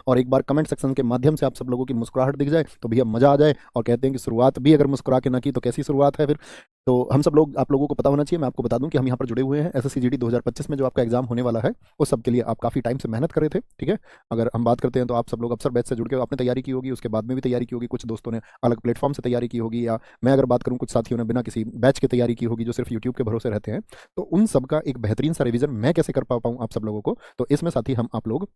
और एक बार comment section के माध्यम से आप सब लोगों की मुस्कुराहट दिख जाए तो भैया मजा आ जाए। और कहते हैं कि शुरुआत भी अगर मुस्कुरा के ना की तो कैसी शुरुआत है फिर। तो हम सब लोग, आप लोगों को पता होना चाहिए, मैं आपको बता दूं कि हम यहाँ पर जुड़े हुए हैं एसएससी जीडी 2025 में जो आपका एग्जाम होने वाला है उस सब के लिए आप काफ़ी टाइम से मेहनत कर रहे थे। ठीक है, अगर हम बात करते हैं तो आप सब लोग अफसर बैच से जुड़ के आपने तैयारी की होगी, उसके बाद में भी तैयारी की होगी, कुछ दोस्तों ने अलग प्लेटफॉर्म से तैयारी की होगी, या मैं अगर बात करूँ कुछ साथियों ने बिना किसी बैच की तैयारी की होगी जो सिर्फ यूट्यूब के भरोसे रहते हैं। तो उन सब का एक बेहतरीन सा रिवीजन मैं कैसे कर पाऊँ आप सब लोगों को, तो इसमें साथी हम आप लोग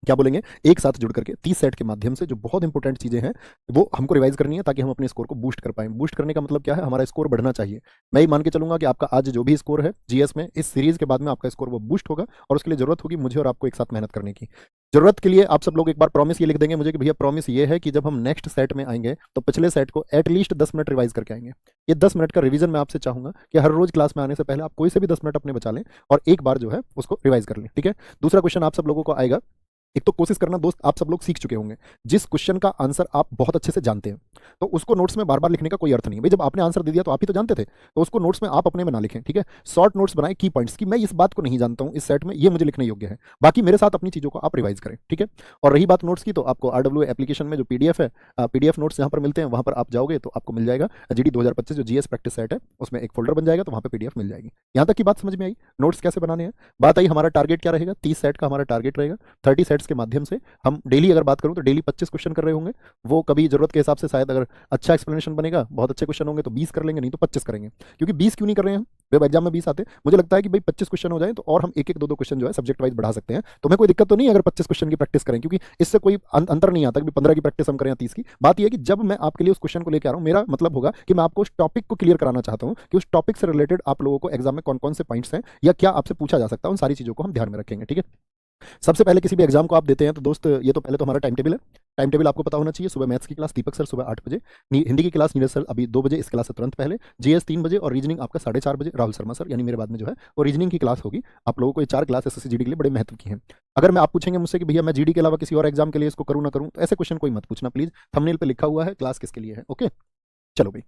क्या बोलेंगे, एक साथ जुड़ करके 30 सेट के माध्यम से जो बहुत इंपॉर्टेंट चीजें हैं वो हमको रिवाइज करनी है ताकि हम अपने स्कोर को बूस्ट कर पाएं। बूस्ट करने का मतलब क्या है, हमारा स्कोर बढ़ना चाहिए। मैं ही मान के चलूंगा कि आपका आज जो भी स्कोर है जीएस में, इस सीरीज के बाद में आपका स्कोर वो बूस्ट होगा, और उसके लिए जरूरत होगी मुझे और आपको एक साथ मेहनत करने की। जरूरत के लिए आप सब लोग एक बार प्रॉमिस ये लिख देंगे मुझे कि भैया प्रॉमिस ये है कि जब हम नेक्स्ट सेट में आएंगे तो पिछले सेट को एटलीस्ट 10 मिनट रिवाइज करके आएंगे। ये 10 मिनट का रिवीजन मैं आपसे चाहूंगा कि हर रोज क्लास में आने से पहले आप कोई से भी 10 मिनट अपने बचा लें और एक बार जो है उसको रिवाइज कर लें। ठीक है, दूसरा क्वेश्चन आप सब लोगों को आएगा। एक तो कोशिश करना दोस्त, आप सब लोग सीख चुके होंगे, जिस क्वेश्चन का आंसर आप बहुत अच्छे से जानते हैं तो उसको नोट्स में बार बार लिखने का कोई अर्थ नहीं। भाई जब आपने आंसर दे दिया तो आप ही तो जानते थे, तो उसको नोट्स में आप अपने में ना लिखें। ठीक है, शॉर्ट नोट्स बनाएं की पॉइंट्स की, मैं इस बात को नहीं जानता हूं इस सेट में, ये मुझे लिखने योग्य है, बाकी मेरे साथ अपनी चीजों को आप रिवाइज करें। ठीक है, और रही बात नोट्स की, तो आपको आरडब्ल्यू एप्लीकेशन में जो पीडीएफ है, पीडीएफ नोट्स यहाँ पर मिलते हैं, वहां पर आप जाओगे तो आपको मिल जाएगा जीडी 2025 जो जीएस प्रैक्टिस सेट है उसमें एक फोल्डर बन जाएगा, तो वहां पर पीडीएफ मिल जाएगी। यहाँ तक की बात समझ में आई, नोट्स कैसे बनाने हैं। बात आई हमारा टारगेट क्या रहेगा, 30 सेट का हमारा टारगेट रहेगा। 30 सेट्स के माध्यम से हम डेली, अगर बात करूं तो डेली 25 क्वेश्चन कर रहे होंगे। वो कभी जरूरत के हिसाब से शायद अगर अच्छा एक्सप्लेनेशन बनेगा, बहुत अच्छे क्वेश्चन होंगे तो 20 कर लेंगे, नहीं तो 25 करेंगे। क्योंकि 20 क्यों नहीं कर रहे हैं, वेब एग्जाम में 20 आते हैं, मुझे लगता है कि भाई 25 क्वेश्चन हो जाए तो और हम एक एक दो दो क्वेश्चन जो है सब्जेक्ट वाइज बढ़ा सकते हैं। तो हमें कोई दिक्कत तो नहीं है अगर 25 क्वेश्चन की प्रैक्टिस करें, क्योंकि इससे कोई अंतर नहीं आता कि 15 की प्रैक्टिस हम करें या 30 की। बात यह है कि जब मैं आपके लिए उस क्वेश्चन को लेकर आ रहा हूं, मेरा मतलब होगा कि मैं आपको उस टॉपिक को क्लियर कराना चाहता हूं कि उस टॉपिक से रिलेटेड आप लोगों को एग्जाम में कौन कौन से पॉइंट्स हैं या क्या आपसे पूछा जा सकता है, उन सारी चीजों को हम ध्यान में रखेंगे। ठीक है, सबसे पहले किसी भी एग्जाम को आप देते हैं तो दोस्त ये तो पहले तो हमारा टाइम टेबल है। टाइम टेबल आपको पता होना चाहिए, सुबह मैथ्स की क्लास दीपक सर सुबह 8 बजे, हिंदी की क्लास नीरज सर अभी 2 बजे, इस क्लास से तुरंत पहले, जीएस 3 बजे, और रीजनिंग आपका 4:30 बजे राहुल शर्मा सर यानी मेरे बाद में जो है वो रीजनिंग की क्लास होगी। आप लोगों को ये 4 क्लास एसएससी जीडी के लिए बड़े महत्व की हैं। अगर मैं आप पूछेंगे मुझसे कि भैया मैं जीडी के अलावा किसी और एग्जाम के लिए इसको करूँ ना करूँ, तो ऐसे क्वेश्चन कोई मत पूछना प्लीज, थंबनेल पे लिखा हुआ है क्लास किसके लिए है। ओके, चलो भाई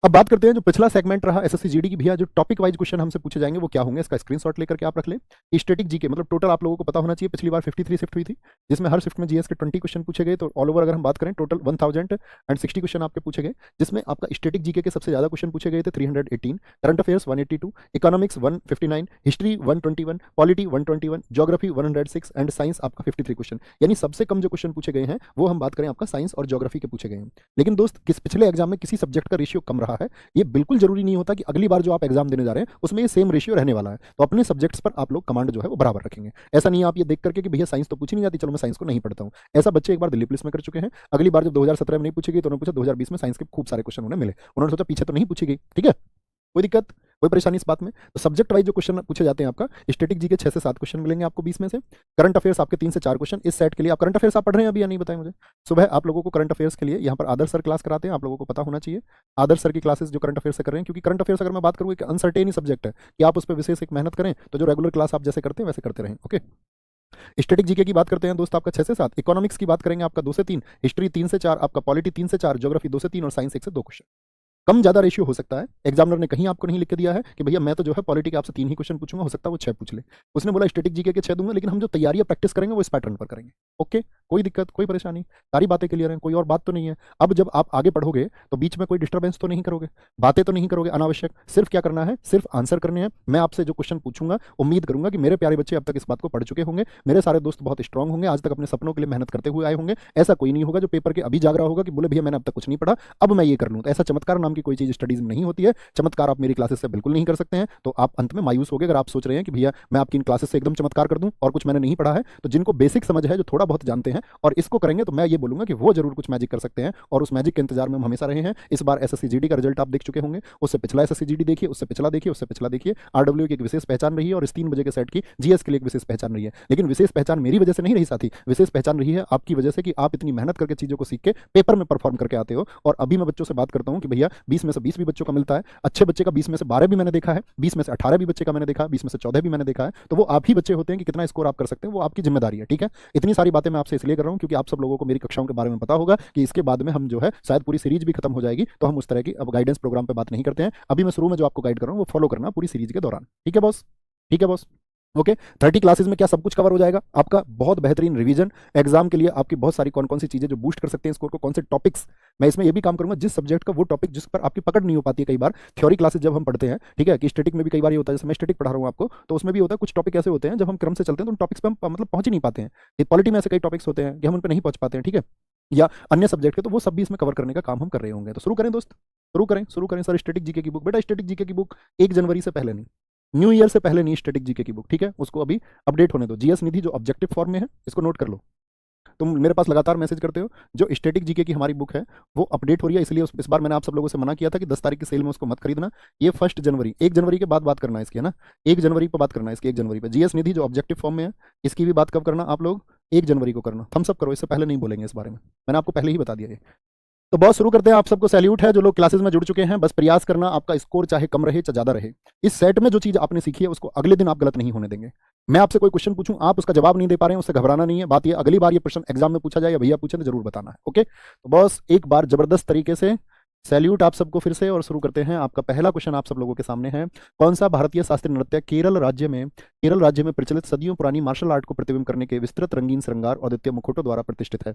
अब बात करते हैं जो पिछला सेगमेंट रहा एसएससी जीडी की, भैया जो टॉपिक वाइज क्वेश्चन हमसे पूछे जाएंगे वो क्या होंगे, इसका स्क्रीनशॉट लेकर के आप रख लें। स्टैटिक जीके मतलब टोटल आप लोगों को पता होना चाहिए, पिछली बार 53 शिफ्ट हुई थी जिसमें हर शिफ्ट में जीएस के 20 क्वेश्चन पूछे गए, तो ऑल ओवर अगर हम बात करें टोटल 1060 क्वेश्चन आपके पूछे गए, जिसमें आपका स्टैटिक जीके के सबसे ज्यादा क्वेश्चन पूछे गए थे 318, current affairs 182, economics 159, history 121, polity 121, geography 106 and science आपका 53 क्वेश्चन। यानी सबसे कम जो क्वेश्चन पूछे गए हैं वो हम बात करें आपका साइंस और ज्योग्राफी के पूछे गए हैं। लेकिन दोस्त किस पिछले एग्जाम में किसी सब्जेक्ट का रेशियो कम रहा है, ये बिल्कुल जरूरी नहीं होता कि अगली बार जो आप एग्जाम देने जा रहे हैं उसमें ये सेम रेशियो रहने वाला है। तो अपने सब्जेक्ट्स पर आप लोग कमांड जो है वो बराबर रखेंगे। ऐसा नहीं है आप ये देख करके कि भैया साइंस तो पूछी नहीं जाती, चलो मैं साइंस को नहीं पढ़ता हूं। ऐसा बच्चे एक बार दिल्ली पुलिस में कर चुके हैं, अगली बार जब 2017 में नहीं पूछेगी तो उन्होंने पूछा 2020 में साइंस के खूब सारे क्वेश्चन उन्हें मिले, उन्होंने सोचा पीछे तो नहीं पूछेगी। ठीक है, कोई दिक्कत कोई परेशानी इस बात में। तो सब्जेक्ट वाइज जो क्वेश्चन पूछे जाते हैं, आपका स्टैटिक जी के 6 से 7 क्वेश्चन मिलेंगे आपको 20 में से। करंट अफेयर्स आपके 3 से 4 क्वेश्चन इस सेट के लिए। आप करंट अफेयर्स आप पढ़ रहे हैं अभी या नहीं बताएं मुझे। सुबह आप लोगों को करंट अफेयर्स के लिए यहाँ पर आदर्श सर क्लास कराते हैं, आप लोगों को पता होना चाहिए आदर्श सर की क्लासेस जो करंट अफेयर्स से कर रहे हैं, क्योंकि करंट अफेयर्स अगर मैं बात करूँ एक अनसर्टेन ही सब्जेक्ट है कि आप उस पर विशेष एक मेहनत करें, तो जो रेगुलर क्लास आप जैसे करते हैं वैसे करते रहें। ओके, स्टैटिक जीके की बात करते हैं दोस्त आपका 6 से 7, इकोनॉमिक्स की बात करेंगे आपका 2 से 3, हिस्ट्री 3 से 4, आपका पॉलिटी 3 से 4, ज्योग्राफी 2 से 3 और साइंस 1 से 2 क्वेश्चन। कम ज्यादा रेशियो हो सकता है, एग्जामिनर ने कहीं आपको नहीं लिख के दिया है कि भैया मैं तो जो है पॉलिटी के आपसे 3 ही क्वेश्चन पूछूंगा, हो सकता है वो 6 पूछ ले। उसने बोला स्टैटिक जीके के 6 दूंगा, लेकिन हम जो तैयारियां प्रैक्टिस करेंगे वो इस पैटर्न पर करेंगे। ओके, कोई दिक्कत कोई परेशानी, सारी बातें क्लियर हैं, कोई और बात तो नहीं है। अब जब आप आगे पढ़ोगे तो बीच में कोई डिस्टर्बेंस तो नहीं करोगे, बातें तो नहीं करोगे अनावश्यक, सिर्फ क्या करना है, सिर्फ आंसर करने हैं। मैं आपसे जो क्वेश्चन पूछूंगा उम्मीद करूंगा कि मेरे प्यारे बच्चे अब तक इस बात को पढ़ चुके होंगे, मेरे सारे दोस्त बहुत स्ट्रांग होंगे, आज तक अपने सपनों के लिए मेहनत करते हुए आए होंगे। ऐसा कोई नहीं होगा जो पेपर के अभी जाग रहा होगा कि बोले भैया मैंने अब तक कुछ नहीं पढ़ा अब मैं ये कर लूँ। तो ऐसा चमत्कार नाम की कोई चीज स्टडीज में नहीं होती है, चमत्कार आप मेरी क्लासेस से बिल्कुल नहीं कर सकते हैं। तो आप अंत में मायूस हो गए अगर आप सोच रहे हैं कि भैया मैं आपकी इन क्लासेस से एकदम चमत्कार कर दूं और कुछ मैंने नहीं पढ़ा है। तो जिनको बेसिक समझ है, जो थोड़ा बहुत जानते हैं और इसको करेंगे, तो मैं ये बोलूंगा कि वो जरूर कुछ मैजिक कर सकते हैं, और उस मैजिक के इंतजार में हम हमेशा रहे हैं। इस बार एसएससी जीडी का रिजल्ट आप देख चुके होंगे, उससे पिछला एसएससी जीडी देखिए, उससे पिछला देखिए, उससे पिछला देखिए। आरडब्ल्यू की एक विशेष पहचान रही है और इस 3 बजे के सेट की जीएस के लिए एक विशेष पहचान रही है। लेकिन विशेष पहचान मेरी वजह से नहीं रही साथी, विशेष पहचान रही है आपकी वजह से कि आप इतनी मेहनत करके चीजों को सीख के पेपर में परफॉर्म करके आते हो। और अभी मैं बच्चों से बात करता हूं कि भैया 20 में से 20 भी बच्चों का मिलता है, अच्छे बच्चे का 20 में से 12 भी मैंने देखा है, 20 में से 18 भी बच्चे का मैंने देखा, 20 में से 14 भी मैंने देखा है। तो वो आप ही बच्चे होते हैं कि कितना स्कोर आप कर सकते हैं, वो आपकी जिम्मेदारी है। ठीक है, इतनी सारी बातें मैं आपसे इसलिए कर रहा हूं क्योंकि आप सब लोगों को मेरी कक्षाओं के बारे में पता होगा कि इसके बाद में हम जो है शायद पूरी सीरीज भी खत्म हो जाएगी, तो हम उस तरह की अब गाइडेंस प्रोग्राम पे बात नहीं करते हैं। अभी मैं शुरू में जो आपको गाइड कर रहा हूं वो फॉलो करना पूरी सीरीज के दौरान। ठीक है बॉस, ठीक है बॉस। ओके 30 क्लासेस में क्या सब कुछ कवर हो जाएगा आपका? बहुत बेहतरीन रिवीजन एग्जाम के लिए आपकी बहुत सारी कौन कौन सी चीजें जो बूस्ट कर सकते हैं स्कोर को, कौन से टॉपिक्स। मैं इसमें ये भी काम करूंगा जिस सब्जेक्ट का वो टॉपिक जिस पर आपकी पकड़ नहीं हो पाती है। कई बार थ्योरी क्लासेस जब हम पढ़ते हैं, ठीक है, कि स्टैटिक में भी कई बार ये होता है, जैसे मैं स्टैटिक पढ़ा रहा हूँ आपको, तो उसमें भी होता है कुछ टॉपिक ऐसे होते हैं जब हम क्रम से चलते हैं तो उन टॉपिक्स पे हम मतलब पहुंच ही नहीं पाते हैं। पॉलिटी में ऐसे कई टॉपिक्स होते हैं कि हम उन पर नहीं पहुंच पाते हैं, ठीक है, या अन्य सब्जेक्ट के, तो वो सब भी इसमें कवर करने का काम हम कर रहे होंगे। तो शुरू करें दोस्त, शुरू करें सर। स्टैटिक जीके की बुक, बेटा स्टैटिक जीके की बुक 1 जनवरी से पहले नहीं, न्यू ईयर से पहले नहीं स्टैटिक जीके की बुक, ठीक है, उसको अभी अपडेट होने दो। जीएस निधि जो ऑब्जेक्टिव फॉर्म में है, इसको नोट कर लो। तुम मेरे पास लगातार मैसेज करते हो, जो स्टैटिक जीके की हमारी बुक है वो अपडेट हो रही है, इसलिए इस बार मैंने आप सब लोगों से मना किया था कि 10 तारीख की सेल में उसको मत खरीदना। ये 1 जनवरी, 1 जनवरी के बाद बात करना है इसकी, है ना, 1 जनवरी पर बात करना है इसकी, 1 जनवरी पर। जीएस निधि जो ऑब्जेक्टिव फॉर्म में है, इसकी भी बात कब करना आप लोग? 1 जनवरी को करना। थम्स अप करो, इससे पहले नहीं बोलेंगे इस बारे में, मैंने आपको पहले ही बता दिया ये। तो बहुत शुरू करते हैं। आप सबको सैल्यूट है जो लोग क्लासेस में जुड़ चुके हैं। बस प्रयास करना, आपका स्कोर चाहे कम रहे चाहे ज्यादा रहे, इस सेट में जो चीज आपने सीखी है उसको अगले दिन आप गलत नहीं होने देंगे। मैं आपसे कोई क्वेश्चन पूछूं, आप उसका जवाब नहीं दे पा रहे हैं, उससे घबराना नहीं है। बात ये अगली बार ये प्रश्न एग्जाम में पूछा जाए या भैया पूछे तो जरूर बताना है। ओके, तो बस एक बार जबरदस्त तरीके से सैल्यूट आप सबको फिर से, और शुरू करते हैं। आपका पहला क्वेश्चन आप सब लोगों के सामने है, कौन सा भारतीय शास्त्रीय नृत्य केरल राज्य में प्रचलित सदियों पुरानी मार्शल आर्ट को प्रतिबिंब करने के विस्तृत रंगीन श्रृंगार और द्वितीय मुखौटों द्वारा प्रतिष्ठित है?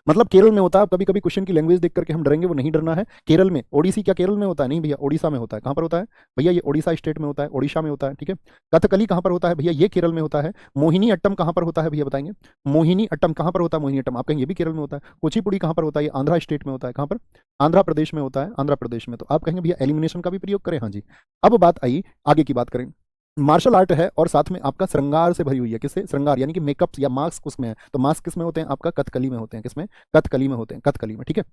मतलब केरल में होता है। कभी कभी क्वेश्चन की लैंग्वेज देख करके हम डरेंगे, वो नहीं डरना है। केरल में, ओडिसी क्या केरल में होता है? नहीं भैया, ओडिशा में होता है। कहां पर होता है भैया? ये ओडिशा स्टेट में होता है, ओडिशा में होता है, ठीक है। कथकली कहां पर होता है भैया? ये केरल में होता है। मोहिनी अट्टम कहां पर होता है भैया, बताएंगे? मोहिनी अट्टम कहां पर होता है? मोहिनी अट्टम आप कहेंगे ये भी केरल में होता है। कुचिपुड़ी कहां पर होता है? ये आंध्रा स्टेट में होता है। कहां पर? आंध्र प्रदेश में होता है, आंध्र प्रदेश में। तो आप कहेंगे भैया एलिमिनेशन का भी प्रयोग करें? हाँ जी। अब बात आई, आगे की बात करें। मार्शल आर्ट है और साथ में आपका श्रृंगार से भरी हुई है। किससे? श्रृंगार, यानी कि मेकअप या मास्क उसमें है। तो मास्क किसमें होते हैं? आपका कथकली में होते हैं। किसमें? कथकली में होते हैं, कथकली में, ठीक है।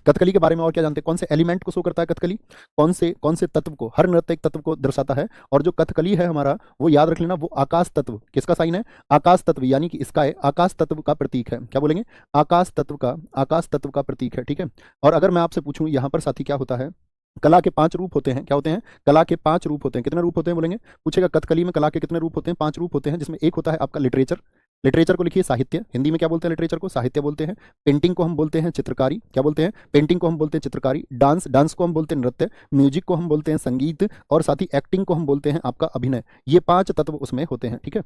कथकली के बारे में और क्या जानते हैं? कौन से एलिमेंट को शो करता है कथकली? कौन से तत्व को? हर नृत्य एक तत्व को दर्शाता है। और जो कथकली है हमारा, वो याद रख लेना, वो आकाश तत्व, किसका साइन है? आकाश तत्व, यानी कि इसका आकाश तत्व का प्रतीक है। क्या बोलेंगे? आकाश तत्व का प्रतीक है, ठीक है। और अगर मैं आपसे पूछूं यहाँ पर साथी क्या होता है, कला के 5 रूप होते हैं। क्या होते हैं? कला के 5 रूप होते हैं। कितने रूप होते हैं बोलेंगे? पूछेगा कथकली में कला के कितने रूप होते हैं? 5 रूप होते हैं, जिसमें एक होता है आपका लिटरेचर। लिटरेचर को लिखिए साहित्य, हिंदी में क्या बोलते हैं लिटरेचर को? साहित्य बोलते हैं। पेंटिंग को हम बोलते हैं चित्रकारी। क्या बोलते हैं? पेंटिंग को हम बोलते हैं चित्रकारी। डांस को हम बोलते हैं नृत्य। म्यूजिक को हम बोलते हैं संगीत। और साथ ही एक्टिंग को हम बोलते हैं आपका अभिनय। ये 5 तत्व उसमें होते हैं, ठीक है।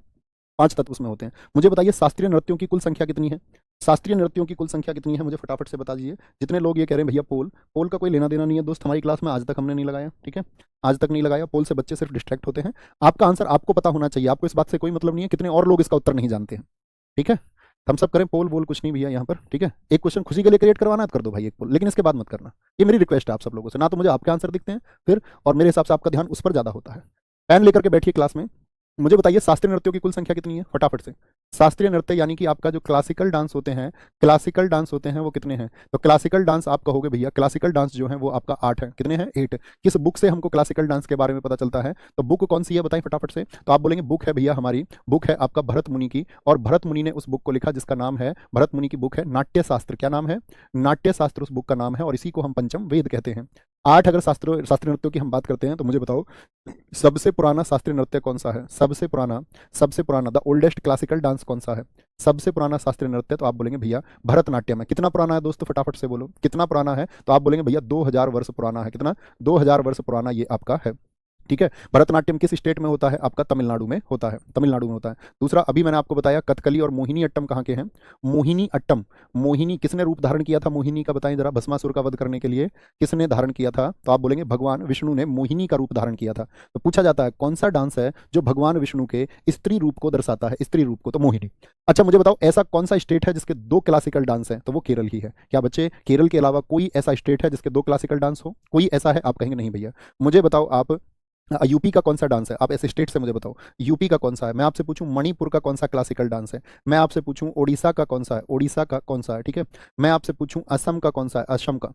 5 तत्व उसमें होते हैं। मुझे बताइए शास्त्रीय नृत्यों की कुल संख्या कितनी है? शास्त्रीय नृत्यों की कुल संख्या कितनी है? मुझे फटाफट से बता दीजिए। जितने लोग ये कह रहे हैं भैया पोल का कोई लेना देना नहीं है दोस्त, हमारी क्लास में आज तक हमने नहीं लगाया, ठीक है, आज तक नहीं लगाया। पोल से बच्चे सिर्फ डिस्ट्रैक्ट होते हैं। आपका आंसर आपको पता होना चाहिए, आपको इस बात से कोई मतलब नहीं है कितने और लोग इसका उत्तर नहीं जानते हैं, ठीक है। हम सब करें पोल वोल कुछ नहीं भैया यहाँ पर, ठीक है। एक क्वेश्चन खुशी के लिए क्रिएट करवाना है तो कर दो भाई एक पोल, लेकिन इसके बाद मत करना। ये मेरी रिक्वेस्ट है आप सब लोगों से, ना तो मुझे आपके आंसर दिखते हैं फिर, और मेरे हिसाब से आपका ध्यान उस पर ज्यादा होता है। पेन लेकर के बैठिए क्लास में। मुझे बताइए शास्त्रीय नृत्यों की कुल संख्या कितनी है फटाफट से? शास्त्रीय नृत्य यानी कि आपका जो क्लासिकल डांस होते हैं वो कितने हैं? तो क्लासिकल डांस आप कहोगे भैया क्लासिकल डांस जो है वो आपका 8 है। कितने हैं? 8। किस बुक से हमको क्लासिकल डांस के बारे में पता चलता है? तो बुक कौन सी है बताएं फटाफट से? तो आप बोलेंगे बुक है भैया हमारी, बुक है आपका भरत मुनि की, और भरत मुनि ने उस बुक को लिखा जिसका नाम है, भरत मुनि की बुक है नाट्य शास्त्र। क्या नाम है? नाट्य शास्त्र उस बुक का नाम है, और इसी को हम पंचम वेद कहते हैं। 8 अगर शास्त्रीय नृत्यों की हम बात करते हैं तो मुझे बताओ सबसे पुराना शास्त्रीय नृत्य कौन सा है? सबसे पुराना द ओल्डेस्ट क्लासिकल डांस कौन सा है? सबसे पुराना शास्त्रीय नृत्य, तो आप बोलेंगे भैया भरतनाट्यम है। कितना पुराना है दोस्तों फटाफट से बोलो, कितना पुराना है? तो आप बोलेंगे भैया 2000 वर्ष पुराना है। कितना? 2000 वर्ष पुराना ये आपका है, ठीक है। भरतनाट्यम किस स्टेट में होता है? आपका तमिलनाडु में होता है, तमिलनाडु में होता है। दूसरा, अभी मैंने आपको बताया कथकली और मोहिनी अट्टम कहाँ के हैं? मोहिनी अट्टम, मोहिनी किसने रूप धारण किया था मोहिनी का? बताएं जरा, भस्मासुर का वध करने के लिए किसने धारण किया था? तो आप बोलेंगे भगवान विष्णु ने मोहिनी का रूप धारण किया था। तो पूछा जाता है कौन सा डांस है जो भगवान विष्णु के स्त्री रूप को दर्शाता है? स्त्री रूप को, तो मोहिनी। अच्छा मुझे बताओ ऐसा कौन सा स्टेट है जिसके 2 क्लासिकल डांस है? तो वो केरल ही है। क्या बच्चे, केरल के अलावा कोई ऐसा स्टेट है जिसके 2 क्लासिकल डांस हो? कोई ऐसा है? आप कहेंगे नहीं भैया। मुझे बताओ आप यूपी का कौन सा डांस है? आप ऐसे स्टेट से मुझे बताओ यूपी का कौन सा है। मैं आपसे पूछूं मणिपुर का कौन सा क्लासिकल डांस है। मैं आपसे पूछूं ओडिशा का कौन सा है, ओडिशा का कौन सा है, ठीक है। मैं आपसे पूछूं असम का कौन सा है, असम का।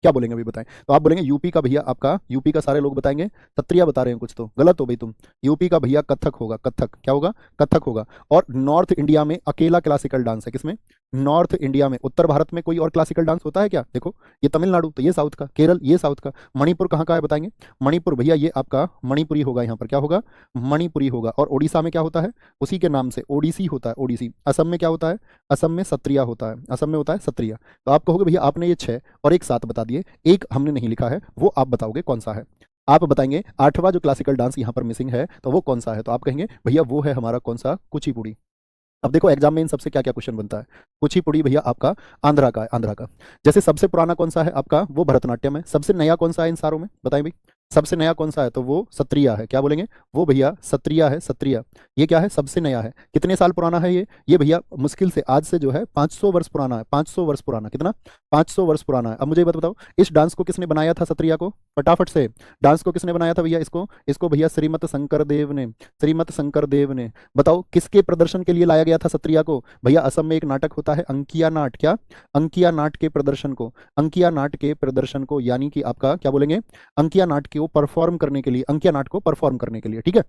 क्या बोलेंगे अभी बताएं? तो आप बोलेंगे यूपी का भैया, आपका यूपी का सारे लोग बताएंगे सत्रिया बता रहे हैं कुछ, तो गलत हो भाई तुम। यूपी का भैया कथक होगा, कथक। क्या होगा? कथक होगा। और नॉर्थ इंडिया में अकेला क्लासिकल डांस है, किसमें? नॉर्थ इंडिया में। उत्तर भारत में कोई और क्लासिकल डांस होता है क्या? देखो ये तमिलनाडु, तो ये साउथ का, केरल ये साउथ का। मणिपुर कहाँ का है बताएंगे? मणिपुर भैया ये आपका मणिपुरी होगा, यहाँ पर क्या होगा? मणिपुरी होगा। और ओडिशा में क्या होता है? उसी के नाम से ओडिसी होता है, ओडिसी। असम में क्या होता है? असम में सत्रिया होता है, असम में होता है सत्रिया। तो आप कहोगे भैया आपने ये 6 और एक 7 बता दिए, एक हमने नहीं लिखा है, वो आप बताओगे कौन सा है। आप बताएंगे 8वां जो क्लासिकल डांस यहाँ पर मिसिंग है तो वो कौन सा है, तो आप कहेंगे भैया वो है हमारा कौन सा, कुचिपुड़ी। अब देखो एग्जाम में इन सबसे क्या क्या क्वेश्चन बनता है। कुचिपुड़ी भैया आपका आंध्रा का है, आंध्रा का। जैसे सबसे पुराना कौन सा है आपका, वो भरतनाट्यम है। सबसे नया कौन सा है इन सारों में, बताएं भाई। सबसे नया कौन सा है, तो वो सत्रिया है। क्या बोलेंगे, वो भैया सत्रिया है, सत्रिया। ये क्या है, सबसे नया है। कितने साल पुराना है ये भैया मुश्किल से आज से जो है 500 वर्ष पुराना है। 500 वर्ष पुराना, कितना, 500 वर्ष पुराना है। अब मुझे ये बताओ इस डांस को किसने बनाया था, सत्रिया को, फटाफट से। डांस को किसने बनाया था भैया, इसको इसको भैया श्रीमत शंकर देव ने, श्रीमत शंकर देव ने। बताओ किसके प्रदर्शन के लिए लाया गया था सत्रिया को, भैया असम में एक नाटक होता है अंकिया नाट, क्या, अंकिया नाट के प्रदर्शन को, अंकिया नाट के प्रदर्शन को, यानी कि आपका क्या बोलेंगे, अंकिया नाट को परफॉर्म करने के लिए, अंकिया नाट को परफॉर्म करने के लिए, ठीक है।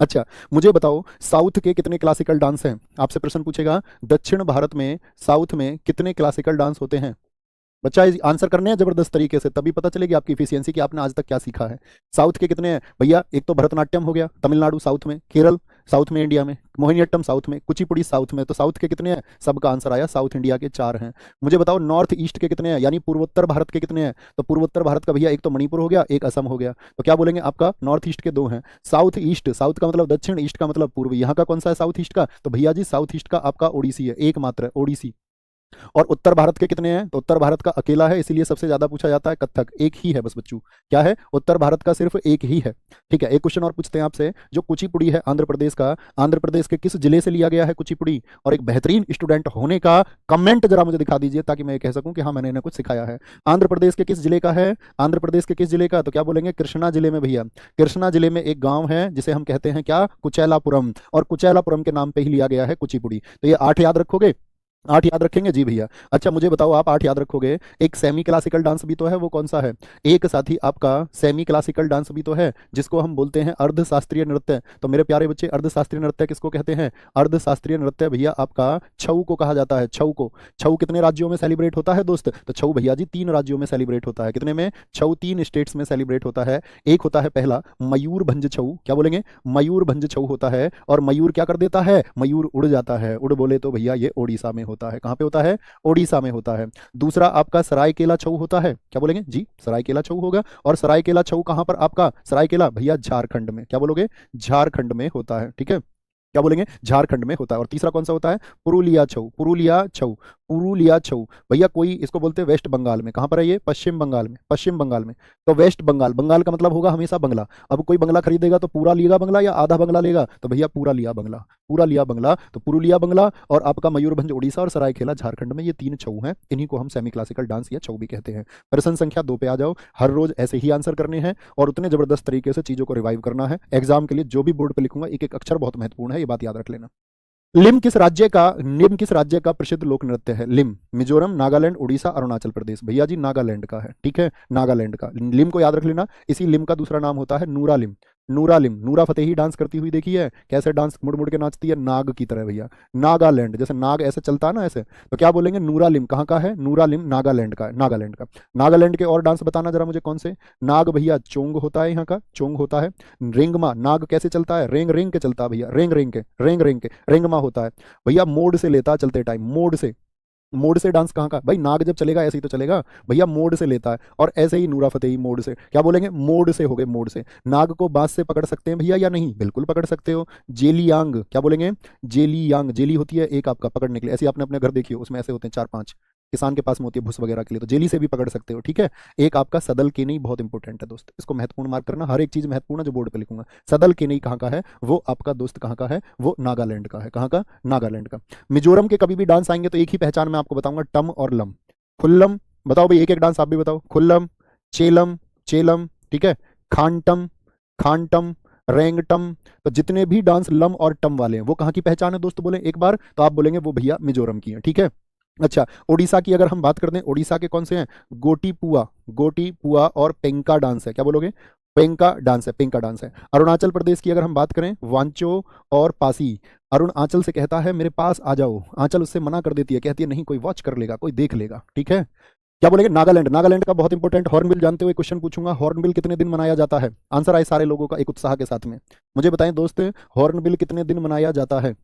अच्छा मुझे बताओ साउथ के कितने क्लासिकल डांस हैं, आपसे प्रश्न पूछेगा दक्षिण भारत में, साउथ में कितने क्लासिकल डांस होते हैं। बच्चा आंसर करने हैं जबरदस्त तरीके से, तभी पता चलेगी आपकी इफिशियंसी कि आपने आज तक क्या सीखा है। साउथ के कितने हैं भैया, एक तो भरतनाट्यम हो गया तमिलनाडु साउथ में, केरल साउथ में इंडिया में, मोहिनीअट्टम साउथ में, कुचिपुड़ी साउथ में। तो साउथ के कितने हैं, सबका आंसर आया साउथ इंडिया के 4 हैं। मुझे बताओ नॉर्थ ईस्ट के कितने हैं, यानी पूर्वोत्तर भारत के कितने हैं, तो पूर्वोत्तर भारत का भैया एक तो मणिपुर हो गया, एक असम हो गया। तो क्या बोलेंगे आपका नॉर्थ ईस्ट के 2 हैं। साउथ ईस्ट, साउथ का मतलब दक्षिण, ईस्ट का मतलब पूर्व, यहाँ का कौन सा है साउथ ईस्ट का, तो भैया जी साउथ ईस्ट का आपका ओडिसी है, एकमात्र है ओडिसी। और उत्तर भारत के कितने हैं, तो उत्तर भारत का अकेला है, इसीलिए सबसे ज्यादा पूछा जाता है कथक, एक ही है बस बच्चों, क्या है, उत्तर भारत का सिर्फ एक ही है। ठीक है, एक क्वेश्चन और पूछते हैं आपसे, जो कुचिपुड़ी है आंध्र प्रदेश का, आंध्र प्रदेश के किस जिले से लिया गया है कुचिपुड़ी, और एक बेहतरीन स्टूडेंट होने का कमेंट जरा मुझे दिखा दीजिए ताकि मैं कह सकूं कि हाँ मैंने इन्हें कुछ सिखाया है। आंध्र प्रदेश के किस जिले का है, आंध्र प्रदेश के किस जिले का, तो क्या बोलेंगे कृष्णा जिले में भैया। कृष्णा जिले में एक गांव है जिसे हम कहते हैं क्या, कुचैलापुरम, और कुचैलापुरम के नाम पे ही लिया गया है कुचिपुड़ी। तो ये 8 याद रखोगे, 8 याद रखेंगे जी भैया। अच्छा मुझे बताओ आप 8 याद रखोगे, एक सेमी क्लासिकल डांस भी तो है, वो कौन सा है, एक साथी आपका सेमी क्लासिकल डांस भी तो है जिसको हम बोलते हैं अर्ध शास्त्रीय नृत्य। तो मेरे प्यारे बच्चे अर्ध शास्त्रीय नृत्य किसको कहते हैं, अर्ध शास्त्रीय नृत्य भैया आपका छऊ को कहा जाता है, छऊ को। छऊ कितने राज्यों में सेलिब्रेट होता है दोस्त, तो छऊ भैया जी 3 राज्यों में सेलिब्रेट होता है। कितने में, छऊ 3 स्टेट्स में सेलिब्रेट होता है। एक होता है पहला मयूरभंज छऊ, क्या बोलेंगे, मयूरभंज छऊ होता है, और मयूर क्या कर देता है, मयूर उड़ जाता है, उड़ बोले तो भैया ये ओडिशा में होता है। कहाँ पे होता है, ओडिशा में होता है। दूसरा आपका सरायकेला छऊ होता है, क्या बोलेंगे जी, सरायकेला छऊ होगा। और सरायकेला छऊ कहां पर आपका, सरायकेला भैया झारखंड में, क्या बोलोगे, झारखंड में होता है, ठीक है, क्या बोलेंगे, झारखंड में होता है। और तीसरा कौन सा होता है, पुरुलिया छऊ, पुरुलिया छऊ, पुरुलिया छऊ भैया, कोई इसको बोलते हैं वेस्ट बंगाल में। कहां पर है ये, पश्चिम बंगाल में, पश्चिम बंगाल में। तो वेस्ट बंगाल, बंगाल का मतलब होगा हमेशा बंगला। अब कोई बंगला खरीदेगा तो पूरा लिएगा बंगला या आधा बंगला लेगा, तो भैया पूरा लिया बंगला, पूरा लिया बंगला। तो पुरुलिया बंगला, और आपका मयूरभंज उड़ीसा, और सरायकेला झारखंड में, ये 3 छऊ हैं। इन्हीं को हम सेमी क्लासिकल डांस या छऊ भी कहते हैं। प्रश्न संख्या 2 पे आ जाओ। हर रोज ऐसे ही आंसर करने हैं और उतने जबरदस्त तरीके से चीजों को रिवाइव करना है। एग्जाम के लिए जो भी बोर्ड पे लिखूंगा एक एक अक्षर बहुत महत्वपूर्ण है, ये बात याद रख लेना। लिम किस राज्य का प्रसिद्ध लोक नृत्य है, लिम, मिजोरम, नागालैंड, उड़ीसा, अरुणाचल प्रदेश। भैया जी नागालैंड का है, ठीक है, नागालैंड का। लिम को याद रख लेना। इसी लिम का दूसरा नाम होता है नूरा लिम, नूरा लिम। नूरा फतेही डांस करती हुई देखी है, कैसे डांस मुड़ मुड़ के नाचती है, नाग की तरह भैया। नागालैंड, जैसे नाग ऐसे चलता है ना ऐसे, तो क्या बोलेंगे, नूरा लिम कहाँ का है, नूरा लिम नागालैंड का है, नागालैंड का। नागालैंड के और डांस बताना जरा मुझे कौन से। नाग भैया चोंग होता है, यहाँ का चोंग होता है। रेंगमा, नाग कैसे चलता है, रेंग रेंग के चलता है भैया, रेंग रेंग के, रेंग रेंग के रेंगमा होता है भैया। मोड से लेता है चलते टाइम, मोड से, मोड से डांस कहाँ का भाई, नाग जब चलेगा ऐसे ही तो चलेगा भैया, मोड से लेता है। और ऐसे ही नूरा फतेही मोड से, क्या बोलेंगे, मोड से हो गए, मोड से। नाग को बांस से पकड़ सकते हैं भैया या नहीं, बिल्कुल पकड़ सकते हो। जेलियांग, क्या बोलेंगे, जेलियांग, जेली होती है एक आपका पकड़ने के लिए, ऐसे आपने अपने घर देखी हो, उसमें ऐसे होते हैं 4-5, किसान के पास में होती है भूस वगैरह के लिए, तो जेली से भी पकड़ सकते हो, ठीक है। एक आपका सदल के नहीं, बहुत इंपॉर्टेंट है दोस्त, इसको महत्वपूर्ण मार्क करना, हर एक चीज महत्वपूर्ण है जो बोर्ड पे लिखूंगा। सदल के नहीं कहाँ का है, वो आपका दोस्त कहाँ का है, वो नागालैंड का है। कहाँ का, नागालैंड का। मिजोरम के कभी भी डांस आएंगे तो एक ही पहचान मैं आपको बताऊंगा, टम और लम। खुल्लम, बताओ भाई एक एक डांस आप भी बताओ। खुल्लम, चेलम, चेलम, ठीक है, खानटम, खानटम, रेंगटम। तो जितने भी डांस लम और टम वाले हैं वो कहाँ की पहचान है दोस्त, बोले एक बार, तो आप बोलेंगे वो भैया मिजोरम की है, ठीक है। अच्छा ओडिशा की अगर हम बात करते हैं, ओडिशा के कौन से हैं, गोटी पुआ, गोटी पुआ और पेंका डांस है, क्या बोलोगे, पेंका डांस है, पेंका डांस है। अरुणाचल प्रदेश की अगर हम बात करें, वांचो और पासी। अरुण आंचल से कहता है मेरे पास आ जाओ, आंचल उससे मना कर देती है, कहती है नहीं कोई वॉच कर लेगा, कोई देख लेगा, ठीक है। क्या बोलेंगे, नागालैंड, नागालैंड का बहुत इंपॉर्टेंट हॉर्नबिल जानते हुए क्वेश्चन पूछूंगा, हॉर्नबिल कितने दिन मनाया जाता है, आंसर आए सारे लोगों का एक उत्साह के साथ में, मुझे बताएं दोस्त, हॉर्नबिल कितने दिन मनाया जाता है।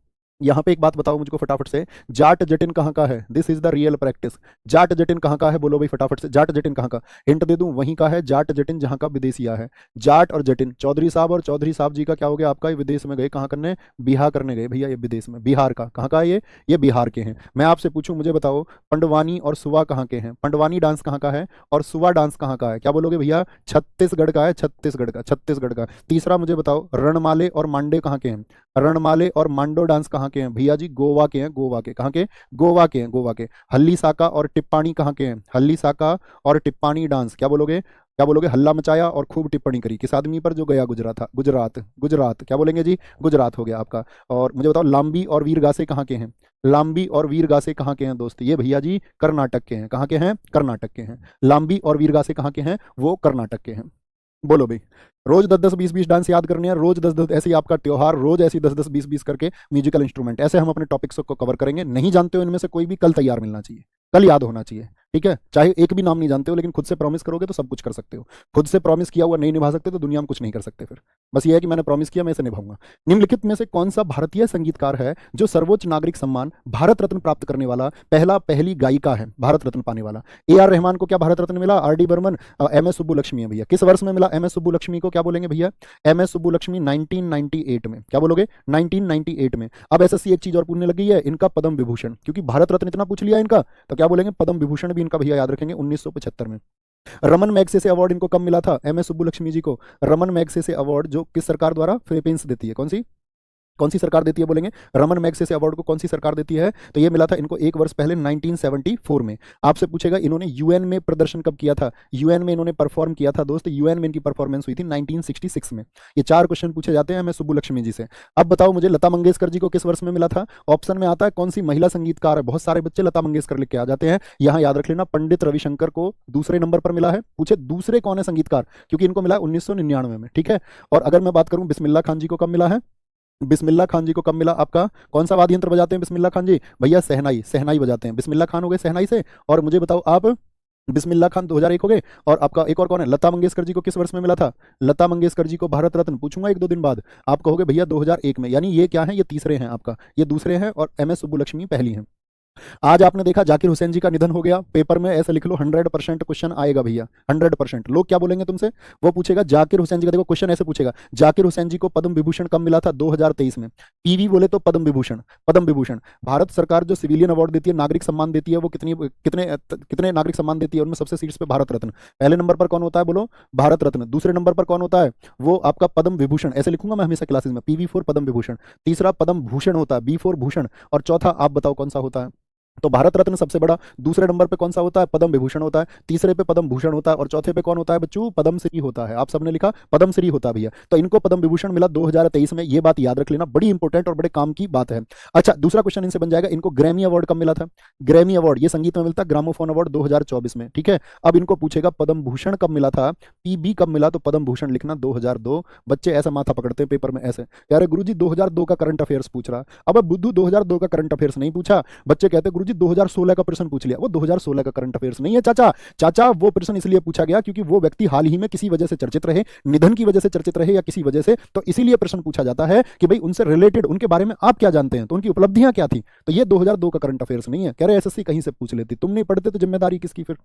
यहाँ पे एक बात बताओ मुझको फटाफट से, जाट जटिन कहाँ का है? This is the real practice. Jat Jatin कहाँ का है बोलो भाई फटाफट से, जाट जटिन कहाँ का? हिंट दे दूं, वहीं का है जाट जटिन जहाँ का विदेशिया है। जाट और जटिन, चौधरी साहब और चौधरी साहब जी का क्या हो गया आपका? ये विदेश में गए, कहाँ करने? बिहार करने गए भैया, ये विदेश में। बिहार का कहाँ का है ये बिहार के हैं। मैं आपसे पूछूं, मुझे बताओ पंडवानी और सुवा कहाँ के हैं? पंडवानी डांस कहाँ का है और सुवा डांस कहाँ का है? क्या बोलोगे भैया? छत्तीसगढ़ का है, छत्तीसगढ़ का, छत्तीसगढ़ का। तीसरा मुझे बताओ, रणमाले और मांडे कहाँ के हैं? रणमाले और मांडो डांस कहाँ के हैं? भैया जी गोवा के हैं, गोवा के। कहाँ के? गोवा के हैं, गोवा के। हल्ली साका और टिप्पाणी कहाँ के हैं? हल्ली साका और टिप्पाणी डांस, क्या बोलोगे? क्या बोलोगे? हल्ला मचाया और खूब टिप्पणी करी किस आदमी पर? जो गया गुजरात था, गुजरात, गुजरात। क्या बोलेंगे जी? गुजरात हो गया आपका। और मुझे बताओ लांबी और वीरगासे कहाँ के हैं? लांबी और वीरगासे कहाँ के हैं दोस्त? ये भैया जी कर्नाटक के हैं। कहाँ के हैं? कर्नाटक के हैं। लांबी और वीरगासे कहाँ के हैं? वो कर्नाटक के हैं। बोलो भाई, रोज 10-10 20-20 डांस याद करने हैं, रोज 10-10 ऐसे ही आपका त्योहार, रोज ऐसी 10-10 20-20 करके म्यूजिकल इंस्ट्रूमेंट, ऐसे हम अपने टॉपिक्स को कवर करेंगे। नहीं जानते हो इनमें से कोई भी, कल तैयार मिलना चाहिए, कल याद होना चाहिए। ठीक है, चाहे एक भी नाम नहीं जानते हो, लेकिन खुद से प्रॉमिस करोगे तो सब कुछ कर सकते हो। खुद से प्रॉमिस किया हुआ नहीं निभा सकते तो दुनिया में कुछ नहीं कर सकते। फिर बस ये है कि मैंने प्रॉमिस किया, मैं इसे निभाऊंगा। निम्नलिखित में से कौन सा भारतीय संगीतकार है जो सर्वोच्च नागरिक सम्मान भारत रत्न प्राप्त करने वाला पहली गायिका है भारत रत्न पाने वाला? ए आर रहमान को क्या भारत रत्न मिला? R D Burman, M S Subbulakshmi है भैया। किस वर्ष में मिला एम एस सुब्बुलक्ष्मी को? क्या बोलेंगे भैया? एम एस सुब्बुलक्ष्मी 1998 में। क्या बोलोगे? 1998 में। अब एसएससी एक चीज और पूछने लगी है, इनका पद्म विभूषण, क्योंकि भारत रत्न इतना पूछ लिया इनका, तो क्या बोलेंगे? पद्म विभूषण भी इनका भैया याद रखेंगे 1975 में। रमन मैगसेसे अवार्ड इनको कब मिला था? एम एस सुब्बुलक्ष्मी जी को रमन मैगसेसे अवार्ड, जो किस सरकार द्वारा? फिलीपींस देती है। कौन सी सरकार देती है बोलेंगे? रमन मैगसेसे अवार्ड को कौन सी सरकार देती है? तो ये मिला था इनको एक वर्ष पहले 1974 में। आपसे पूछेगा इन्होंने यूएन में प्रदर्शन कब किया था? यूएन में इन्होंने परफॉर्म किया था दोस्त, यूएन में इनकी परफॉर्मेंस हुई थी 1966 में। ये 4 क्वेश्चन पूछे जाते हैं हमें सुब्बुलक्ष्मी जी से। अब बताओ मुझे, लता मंगेशकर जी को किस वर्ष में मिला था? ऑप्शन में आता है कौन सी महिला संगीतकार है। बहुत सारे बच्चे लता मंगेशकर लिख के आ जाते हैं, यहाँ याद रख लेना पंडित रविशंकर को दूसरे नंबर पर मिला है। पूछे दूसरे कौन है संगीतकार, क्योंकि इनको मिला 1999 में। ठीक है, और अगर मैं बात करूं बिस्मिल्लाह खान जी को कब मिला है? बिस्मिल्लाह खान जी को कब मिला आपका? कौन सा वाद्य यंत्र बजाते हैं बिस्मिल्लाह खान जी? भैया शहनाई, शहनाई बजाते हैं। बिस्मिल्लाह खान हो गए शहनाई से। और मुझे बताओ आप, बिस्मिल्लाह खान 2001 हो गए। और आपका एक और कौन है? लता मंगेशकर जी को किस वर्ष में मिला था? लता मंगेशकर जी को भारत रत्न पूछूंगा 1-2 दिन बाद, आप कहोगे भैया 2001 में। यानी ये क्या है? ये तीसरे हैं आपका, ये दूसरे हैं, और एम एस सुब्बुलक्ष्मी पहली हैं। आज आपने देखा जाकिर हुसैन जी का निधन हो गया, पेपर में ऐसे लिख लो 100% क्वेश्चन आएगा भैया, 100%। लोग क्या बोलेंगे तुमसे? वो पूछेगा जाकिर हुसैन जी का, देखो क्वेश्चन ऐसे पूछेगा, जाकिर हुसैन जी को पद्म विभूषण कब मिला था? 2023 में। पीवी बोले तो पद्म विभूषण, पद्म विभूषण। भारत सरकार जो सिविलियन अवार्ड देती है, नागरिक सम्मान देती है, वो कितने नागरिक सम्मान देती है? उनमें सबसे शीर्ष पे भारत रत्न। पहले नंबर पर कौन होता है बोलो? भारत रत्न। दूसरे नंबर पर कौन होता है? वो आपका पद्म विभूषण, ऐसे लिखूंगा मैं हमेशा क्लासेस में, PV फॉर पद्म विभूषण। तीसरा पद्म भूषण होता है, B फॉर भूषण। और चौथा आप बताओ कौन सा होता है? तो भारत रत्न सबसे बड़ा, दूसरे नंबर पे कौन सा होता है? पद्म विभूषण होता है, तीसरे पे पद्म भूषण होता है, और चौथे पे कौन होता है बच्चों? पद्म श्री होता है। आप सबने लिखा पद्म श्री होता है भैया। तो इनको पद्म विभूषण मिला 2023 में, ये बात याद रख लेना, बड़ी इंपॉर्टेंट और बड़े काम की बात है। अच्छा, दूसरा क्वेश्चन इनसे बन जाएगा, इनको ग्रैमी अवार्ड कब मिला था? ग्रैमी अवार्ड ये संगीत में मिलता है, ग्रामोफोन अवार्ड 2024 में। ठीक है, अब इनको पूछेगा पद्म भूषण कब मिला था? PB कब मिला? तो पद्म भूषण लिखना 2002। बच्चे ऐसा माथा पकड़ते हैं पेपर में ऐसे, कह रहे गुरुजी 2002 का करंट अफेयर्स पूछ रहा। अब बुद्धू 2002 का करंट अफेयर्स नहीं पूछा, बच्चे कहते गुरुजी 2016 का प्रश्न पूछ लिया। वो 2016 का करंट अफेयर्स नहीं है चाचा। चाचा वो प्रश्न इसलिए पूछा गया क्योंकि वो व्यक्ति हाल ही में किसी वजह से चर्चित रहे, निधन की वजह से चर्चित रहे या किसी वजह से, तो इसीलिए प्रश्न पूछा जाता है कि भाई उनसे रिलेटेड, उनके बारे में आप क्या जानते हैं, तो उनकी उपलब्धियां क्या थी। तो ये 2002 का करंट अफेयर्स नहीं है। कह रहे एसएससी कहीं से पूछ लेती, तुम नहीं पढ़ते तो जिम्मेदारी किसकी फिर?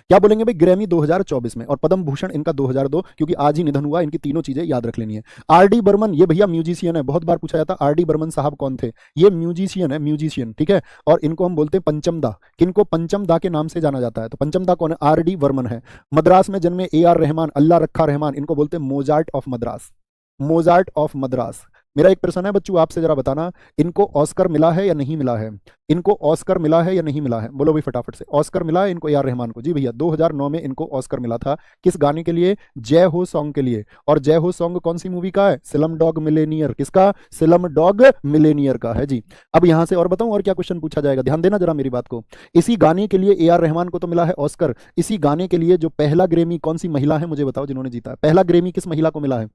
क्या बोलेंगे भाई? ग्रैमी 2024 में, और पद्म भूषण इनका 2002, क्योंकि आज ही निधन हुआ। इनकी तीनों चीजें याद रख लेनी है। आरडी बर्मन, ये भैया म्यूजिशियन है, बहुत बार पूछा जाता है आरडी बर्मन साहब कौन थे? ये म्यूजिशियन है, म्यूजिशियन। ठीक है, और इनको हम बोलते हैं पंचम दा। किनको पंचम दा के नाम से जाना जाता है? तो पंचम दा कौन है? आरडी बर्मन है। मद्रास में जन्मे AR रहमान, अल्लाह रखा रहमान, इनको बोलते हैं Mozart of Madras, Mozart of Madras. मेरा एक प्रश्न है बच्चों, आपसे जरा बताना, इनको ऑस्कर मिला है या नहीं मिला है? इनको ऑस्कर मिला है या नहीं मिला है? बोलो भाई फटाफट से। ऑस्कर मिला है इनको, AR रहमान को? जी भैया 2009 में इनको ऑस्कर मिला था। किस गाने के लिए? जय हो सॉन्ग के लिए। और जय हो सॉन्ग कौन सी मूवी का है? Slum dog Millionaire. किसका? स्लम डॉग मिलेनियर का है जी। अब यहां से और बताऊं और क्या क्वेश्चन पूछा जाएगा, ध्यान देना जरा मेरी बात को। इसी गाने के लिए AR रहमान को तो मिला है ऑस्कर। इसी गाने के लिए जो पहला ग्रेमी कौन सी महिला है मुझे बताओ जिन्होंने जीता है? पहला ग्रेमी किस महिला को मिला है?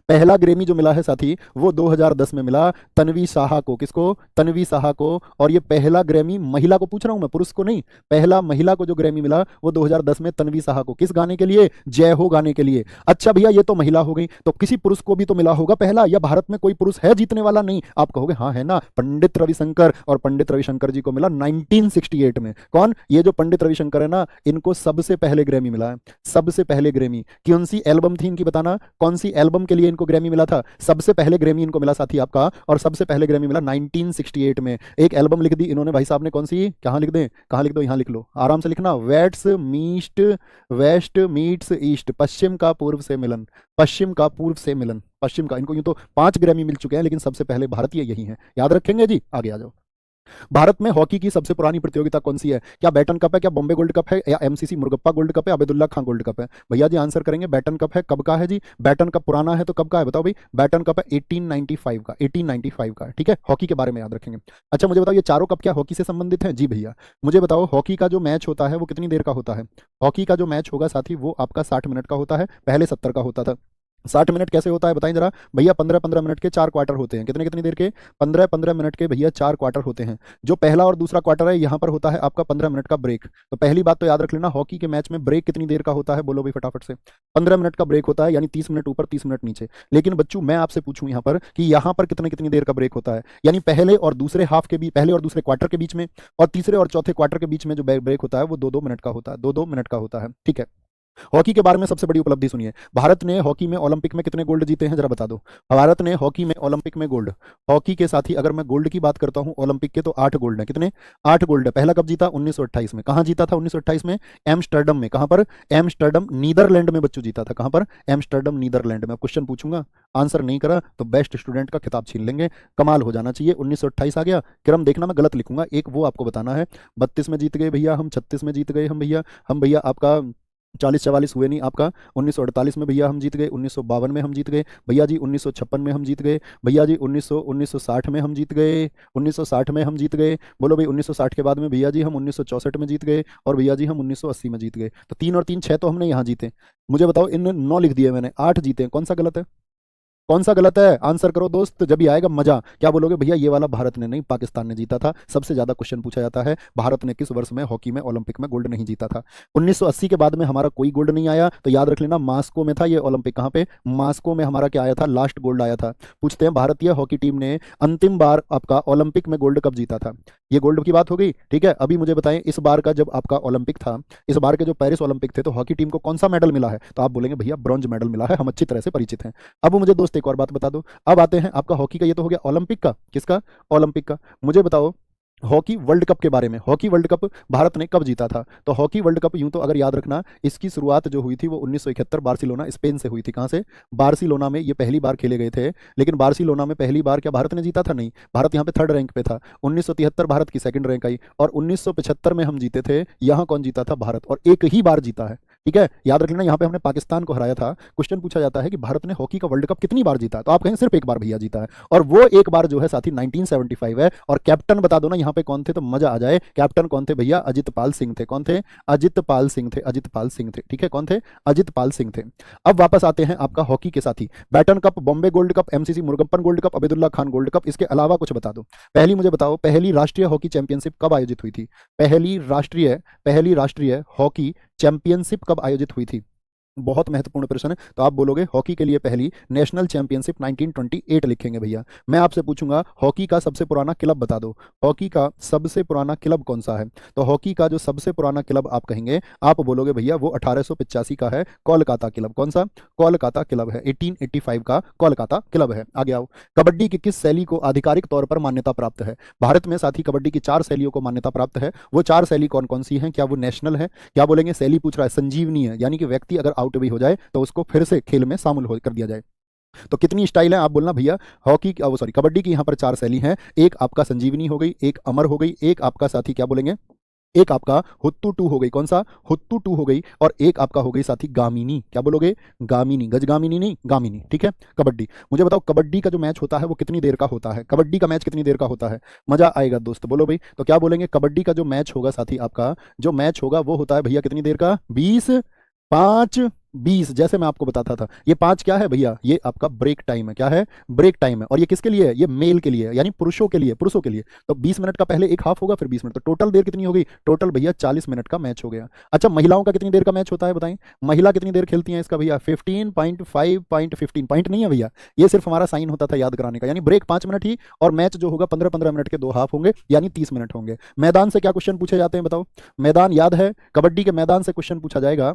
पहला ग्रेमी जो मिला है साथी वो 2010 में मिला तन्वी साहा को। किसको? तन्वी साहा को। और ये पहला ग्रेमी महिला को पूछ रहा हूं मैं, पुरुष को नहीं। पहला महिला को जो ग्रेमी मिला वो 2010 में तन्वी साहा को। किस गाने के लिए? जय हो गाने के लिए। अच्छा भैया ये तो महिला हो गई, तो किसी पुरुष को भी तो मिला होगा पहला, या भारत में कोई पुरुष है जीतने वाला? नहीं। आप कहोगे हाँ है ना, पंडित रविशंकर। और पंडित रविशंकर जी को मिला 1968 में। कौन? ये जो पंडित रविशंकर है ना, इनको सबसे पहले ग्रेमी मिला है। सबसे पहले ग्रेमी। कौन सी एल्बम थी इनकी बताना, कौन सी एल्बम के लिए इनको ग्रेमी मिला था? सबसे पहले ग्रेमी इनको मिला साथी आपका, और सबसे पहले ग्रेमी मिला 1968 में। एक एल्बम लिख दी इन्होंने भाई साहब ने, कौन सी? कहाँ लिख दें, कहाँ लिख दो, यहाँ लिख लो, आराम से लिखना। वेस्ट मीट्स ईस्ट, पश्चिम का पूर्व से मिलन। पश्चिम का पूर्व से मिलन, पश्चिम का। इनको यूं तो 5 ग्रेमी मिल चुके हैं, लेकिन सबसे पहले भारतीय यही है। याद रखेंगे जी, आगे आ जाओ। भारत में हॉकी की सबसे पुरानी प्रतियोगिता कौन सी है? क्या बैटन कप है, क्या बॉम्बे गोल्ड कप है, या एमसीसी मुर्गप्पा गोल्ड कप है, अब्दुल्ला खान गोल्ड कप है? भैया जी आंसर करेंगे, बैटन कप है। कब का है जी? बैटन कप पुराना है तो कब का है बताओ भाई? बैटन कप है 1895 का, 1895 का। ठीक है, हॉकी के बारे में याद रखेंगे। अच्छा मुझे बताओ, ये चारों कप क्या हॉकी से संबंधित हैं? जी भैया। मुझे बताओ, हॉकी का जो मैच होता है वो कितनी देर का होता है? हॉकी का जो मैच होगा साथी वो आपका 60 मिनट का होता है, पहले 70 का होता था। 60 मिनट कैसे होता है बताएं जरा भैया? 15-15 मिनट के 4 क्वार्टर होते हैं। कितने कितनी देर के? 15-15 मिनट के भैया 4 क्वार्टर होते हैं। जो पहला और दूसरा क्वार्टर है यहाँ पर होता है आपका 15 मिनट का ब्रेक। तो पहली बात तो याद रख लेना, हॉकी के मैच में ब्रेक कितनी देर का होता है? बोलो भाई फटाफट से। 15 मिनट का ब्रेक होता है, यानी 30 मिनट ऊपर 30 मिनट नीचे। लेकिन बच्चों मैं आपसे पूछूं यहाँ पर कि यहाँ पर कितने कितनी देर का ब्रेक होता है? यानी पहले और दूसरे हाफ के बीच, पहले और दूसरे क्वार्टर के बीच में, और तीसरे और चौथे क्वार्टर के बीच में जो ब्रेक होता है वो 2-2 मिनट का होता है, 2-2 मिनट का होता है। ठीक है। हॉकी के बारे में सबसे बड़ी उपलब्धि सुनिए। भारत ने हॉकी में ओलंपिक में कितने गोल्ड जीते हैं जरा बता दो? भारत ने हॉकी में ओलंपिक में गोल्ड, हॉकी के साथ ही अगर मैं गोल्ड की बात करता हूं ओलंपिक के, तो 8 गोल्ड है। कितने? 8 गोल्ड है। पहला कब जीता? 1928 में। कहां जीता था 1928 में? एम्स्टर्डम में। कहां पर? एम्स्टर्डम, नीदरलैंड में बच्चों जीता था। कहां पर? एम्स्टर्डम, नीदरलैंड में। अब क्वेश्चन पूछूंगा, आंसर नहीं करा तो बेस्ट स्टूडेंट का खिताब छीन लेंगे। कमाल हो जाना चाहिए। 1928 आ गया, क्रम देखना मैं गलत लिखूंगा, एक वो आपको बताना है। 32 में जीत गए भैया हम, 36 में जीत गए हम भैया, आपका 40-44 हुए नहीं आपका। 1948 में भैया हम जीत गए, 1952 में हम जीत गए भैया जी, 1956 में हम जीत गए भैया जी, 1960 में हम जीत गए, 1960 में हम जीत गए। बोलो भाई 1960 के बाद में भैया जी हम 1964 में जीत गए, और भैया जी हम 1980 में जीत गए। तो 3 और 3 6 तो हमने यहाँ जीते। मुझे बताओ, इन 9 लिख दिए मैंने, 8 जीते, कौन सा गलत है? कौन सा गलत है? आंसर करो दोस्त, जब भी आएगा मजा। क्या बोलोगे? भैया ये वाला भारत ने नहीं, पाकिस्तान ने जीता था। सबसे ज्यादा क्वेश्चन पूछा जाता है, भारत ने किस वर्ष में हॉकी में ओलंपिक में गोल्ड नहीं जीता था? 1980 के बाद में हमारा कोई गोल्ड नहीं आया, तो याद रख लेना मास्को में था ये ओलंपिक। कहाँ पे? मास्को में हमारा क्या आया था? लास्ट गोल्ड आया था। पूछते हैं, भारतीय हॉकी टीम ने अंतिम बार आपका ओलंपिक में गोल्ड कब जीता था? ये गोल्ड की बात हो गई। ठीक है, अभी मुझे बताएं, इस बार का जब आपका ओलंपिक था, इस बार के जो पेरिस ओलंपिक थे, तो हॉकी टीम को कौन सा मेडल मिला है? तो आप बोलेंगे भैया ब्रॉन्ज मेडल मिला है, हम अच्छी तरह से परिचित हैं। अब मुझे दोस्त एक और बात बता दो। अब आते हैं आपका हॉकी का, ये तो हो गया ओलंपिक का। किसका? ओलंपिक का। मुझे बताओ हॉकी वर्ल्ड कप के बारे में। हॉकी वर्ल्ड कप भारत ने कब जीता था? तो हॉकी वर्ल्ड कप यूं तो अगर याद रखना, इसकी शुरुआत जो हुई थी वो 1971 बार्सिलोना स्पेन से हुई थी। कहां से? बार्सिलोना में ये पहली बार खेले गए थे। लेकिन बार्सिलोना में पहली बार क्या भारत ने जीता था? नहीं, भारत यहाँ पे 3rd रैंक पे था। 1973 भारत की 2nd रैंक आई, और 1975 में हम जीते थे। यहाँ कौन जीता था? भारत, और एक ही बार जीता है। ठीक है, याद रख लेना, यहाँ पे हमने पाकिस्तान को हराया था। क्वेश्चन पूछा जाता है कि भारत ने हॉकी का वर्ल्ड कप कितनी बार जीता है, तो आप कहें सिर्फ एक बार भैया जीता है, और वो एक बार जो है साथी 1975 है। और कैप्टन बता दो ना यहाँ पे कौन थे, तो मजा आ जाए। कैप्टन कौन थे भैया? अजितपाल सिंह थे। कौन थे? अजितपाल सिंह थे, अजितपाल सिंह थे। ठीक है, कौन थे? अजितपाल सिंह थे। अब वापस आते हैं आपका हॉकी के साथी। Beighton cup, Bombay gold cup, MCC Murugappan gold cup, Abdullah Khan gold cup, इसके अलावा कुछ बता दो। पहली मुझे बताओ, पहली राष्ट्रीय हॉकी चैंपियनशिप कब आयोजित हुई थी? पहली राष्ट्रीय हॉकी चैंपियनशिप कब आयोजित हुई थी? बहुत महत्वपूर्ण प्रश्न है। तो आप बोलोगे हॉकी के लिए पहली नेशनल चैंपियनशिप 1928 लिखेंगे भैया। मैं आपसे पूछूंगा हॉकी का सबसे पुराना क्लब बता दो। हॉकी का सबसे पुराना क्लब कौन सा है? तो हॉकी का जो सबसे पुराना क्लब आप कहेंगे, आप बोलोगे भैया वो 1885 का है, कोलकाता क्लब। कौन सा? कोलकाता क्लब है, 1885 का कोलकाता क्लब है। आगे आओ। कबड्डी की किस शैली को आधिकारिक तौर पर मान्यता प्राप्त है? भारत में साथी कबड्डी की 4 शैलियों को मान्यता प्राप्त है। वो 4 शैली कौन कौन सी हैं? क्या वो नेशनल है? क्या बोलेंगे? शैली पूछ रहा है, संजीवनी है, यानी कि व्यक्ति अगर आउट भी हो जाए तो उसको फिर से खेल में शामिल कर दिया जाए। तो कितनी स्टाइल है आप बोलना भैया। हॉकी वो सॉरी कबड्डी की यहाँ पर 4 शैली हैं। एक आपका संजीवनी हो गई, एक अमर हो गई, एक आपका साथी क्या बोलेंगे, एक आपका हुत्तू 2 हो गई। कौन सा? हुत्तू 2 हो गई। और एक आपका हो गई साथी गामिनी। क्या बोलोगे? गामिनी, गजगामिनी नहीं, गामिनी। ठीक है, कबड्डी। मुझे बताओ कबड्डी का जो मैच होता है वो कितनी देर का होता है? कबड्डी का मैच कितनी देर का होता है? मजा आएगा दोस्त, बोलो भाई। तो क्या बोलेंगे? कबड्डी का जो मैच होगा साथी, आपका जो मैच होगा वो होता है भैया कितनी देर का? 20, 5, 20, जैसे मैं आपको बताता था। ये 5 क्या है भैया, ये आपका ब्रेक टाइम है। क्या है, ब्रेक टाइम है। और ये किसके लिए है, ये मेल के लिए है, यानी पुरुषों के लिए, पुरुषों के लिए। तो 20 मिनट का पहले एक हाफ होगा, फिर 20 मिनट, तो टोटल देर कितनी होगी, टोटल भैया 40 मिनट का मैच हो गया। अच्छा, महिलाओं का कितनी देर का मैच होता है बताएं, महिला कितनी देर खेलती हैं इसका भैया, 15.5.15 पॉइंट नहीं है भैया, ये सिर्फ हमारा साइन होता था याद कराने का, यानी ब्रेक 5 मिनट ही, और मैच जो होगा 15-15 मिनट के 2 हाफ होंगे, यानी 30 मिनट होंगे। मैदान से क्या क्वेश्चन पूछे जाते हैं बताओ, मैदान याद है, कबड्डी के मैदान से क्वेश्चन पूछा जाएगा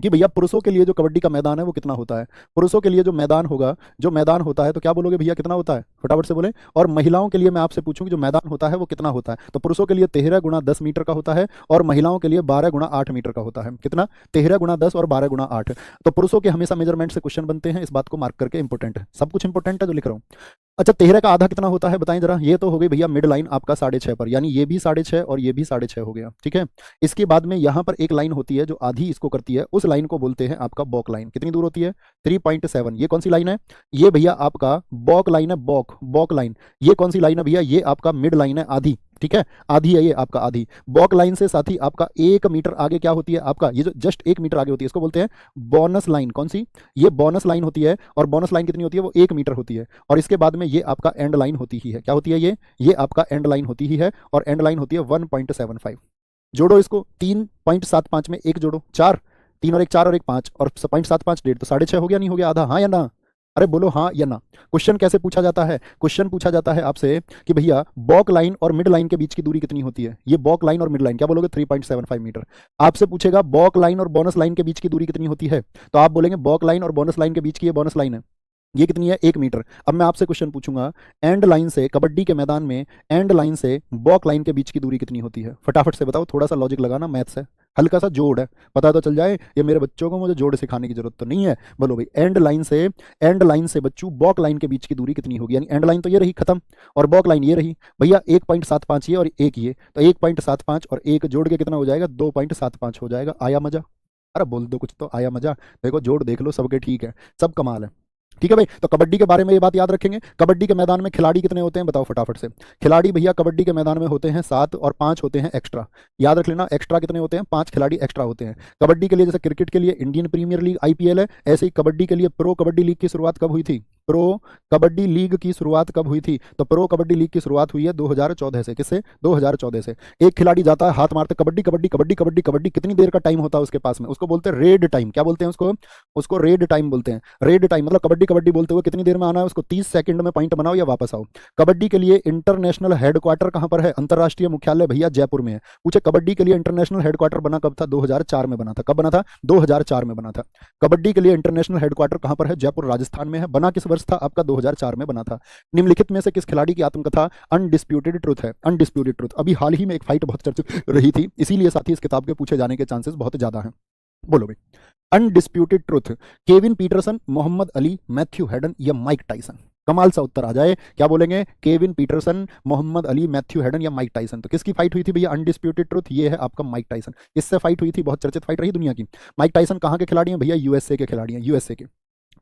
कि भैया पुरुषों के लिए जो कबड्डी का मैदान है वो कितना होता है, पुरुषों के लिए जो मैदान होगा, जो मैदान होता है, तो क्या बोलोगे भैया, कितना होता है, फटाफट से बोले। और महिलाओं के लिए मैं आपसे पूछूं कि जो मैदान होता है वो कितना होता है, तो पुरुषों के लिए 13 × 10 मीटर का होता है, और महिलाओं के लिए 12 × 8 मीटर का होता है। कितना, 13 × 10 और 12 × 8। तो पुरुषों के हमेशा मेजरमेंट से क्वेश्चन बनते हैं, इस बात को मार्क करके, इंपॉर्टेंट है, सब कुछ इंपॉर्टेंट है जो लिख रहा हूँ। अच्छा, 13 का आधा कितना होता है बताएं जरा, ये तो हो गई भैया मिड लाइन आपका 6.5 पर, यानी ये भी 6.5 और ये भी 6.5 हो गया, ठीक है। इसके बाद में यहाँ पर एक लाइन होती है जो आधी इसको करती है, उस लाइन को बोलते हैं आपका बॉक लाइन। कितनी दूर होती है, 3.7। ये कौन सी लाइन है, ये भैया आपका बॉक लाइन है, बॉक लाइन। ये कौन सी लाइन है भैया, ये आपका मिड लाइन है, आधी, ठीक है, आधी है ये आपका, आधी। बॉक लाइन से साथ ही आपका 1 मीटर आगे क्या होती है, आपका ये जो जस्ट 1 मीटर आगे होती है, इसको बोलते हैं बोनस लाइन। कौन सी, ये बोनस लाइन होती है, और बोनस लाइन कितनी होती है, वो 1 मीटर होती है। और इसके बाद में ये आपका एंड लाइन होती ही है, क्या होती है ये आपका एंड लाइन होती ही है, और एंड लाइन होती है 1.75। जोड़ो इसको, 3.75 में 1 जोड़ो, 4, 3 और 1 4 और 1 5, और 0.75 1.5, तो 6.5 हो गया, नहीं हो गया आधा, हाँ या ना, अरे बोलो हाँ या ना। क्वेश्चन कैसे पूछा जाता है, क्वेश्चन पूछा जाता है आपसे कि भैया बॉक लाइन और मिड लाइन के बीच की दूरी कितनी होती है, ये बॉक लाइन और मिड लाइन, क्या बोलोगे, 3.75 मीटर। आपसे पूछेगा बॉक लाइन और बोनस लाइन के बीच की दूरी कितनी होती है, तो आप बोलेंगे बॉक लाइन और बोनस लाइन के बीच की ये बोनस लाइन है, ये कितनी है, 1 मीटर। अब मैं आपसे क्वेश्चन पूछूंगा, एंड लाइन से, कबड्डी के मैदान में एंड लाइन से बॉक लाइन के बीच की दूरी कितनी होती है, फटाफट से बताओ, थोड़ा सा लॉजिक लगाना, मैथ से हल्का सा जोड़ है, पता तो चल जाए, ये मेरे बच्चों को मुझे जोड़ सिखाने की जरूरत तो नहीं है। बोलो भाई, एंड लाइन से बच्चों बॉक लाइन के बीच की दूरी कितनी होगी, यानी एंड लाइन तो ये रही खत्म, और बॉक लाइन ये रही भैया, 1.75 ये और एक ये, तो 1.75 और एक जोड़ के कितना हो जाएगा, 2.75 हो जाएगा। आया मजा, अरे बोल दो कुछ तो, आया मजा। देखो जोड़ देख लो, सबके ठीक है, सब कमाल है, ठीक है भाई। तो कबड्डी के बारे में ये बात याद रखेंगे। कबड्डी के मैदान में खिलाड़ी कितने होते हैं बताओ फटाफट से, खिलाड़ी भैया कबड्डी के मैदान में होते हैं 7, और 5 होते हैं एक्स्ट्रा, याद रख लेना, एक्स्ट्रा कितने होते हैं, 5 खिलाड़ी एक्स्ट्रा होते हैं। कबड्डी के लिए जैसे क्रिकेट के लिए इंडियन प्रीमियर लीग IPL है, ऐसे ही कबड्डी के लिए प्रो कबड्डी लीग की शुरुआत कब हुई थी, प्रो कबड्डी लीग की शुरुआत कब हुई थी, तो प्रो कबड्डी लीग की शुरुआत हुई है 2014 से। किससे, 2014 से। एक खिलाड़ी जाता है, हाथ मारते, कबड्डी कबड्डी कबड्डी कबड्डी कबड्डी, कितनी देर का टाइम होता है उसके पास में, उसको बोलते हैं रेड टाइम। क्या बोलते हैं उसको रेड टाइम बोलते हैं। रेड टाइम मतलब कबड्डी कबड्डी बोलते हुए कितनी देर में आना है उसको, 30 सेकंड में पॉइंट बनाओ या वापस आओ। कबड्डी के लिए इंटरनेशनल हेडक्वार्टर कहां पर है, अंतरराष्ट्रीय मुख्यालय भैया जयपुर में है। पूछे कबड्डी के लिए इंटरनेशनल हेडक्वार्टर बना कब था, 2004 में बना था। कब बना था, 2004 में बना था। कबड्डी के लिए इंटरनेशनल हेडक्वार्टर कहां पर है, जयपुर राजस्थान में है। बना किस वर्ष था, आपका 2004 में बना था। निम्नलिखित में से किस खिलाड़ी की आत्मकथा अनडिस्प्यूटेड ट्रुथ है, अनडिस्प्यूटेड ट्रुथ। अभी हाल ही में एक फाइट बहुत चर्चित रही थी, इसीलिए साथी इस किताब के पूछे जाने के चांसेस बहुत ज्यादा हैं। बोलो भाई, undisputed truth, Kevin Pietersen, Muhammad Ali, Matthew Hayden या माइक टाइसन। कमाल सा उत्तर आ जाए, क्या बोलेंगे, Kevin Pietersen, Muhammad Ali, Matthew Hayden या माइक टाइसन। तो किसकी फाइट हुई थी भैया, अनडिस्प्यूटेड ट्रुथ, ये है आपका माइक टाइसन। इससे फाइट हुई थी, बहुत चर्चित फाइट रही दुनिया की। माइक टाइसन कहाँ के खिलाड़ी हैं भैया, USA के खिलाड़ी हैं, USA के,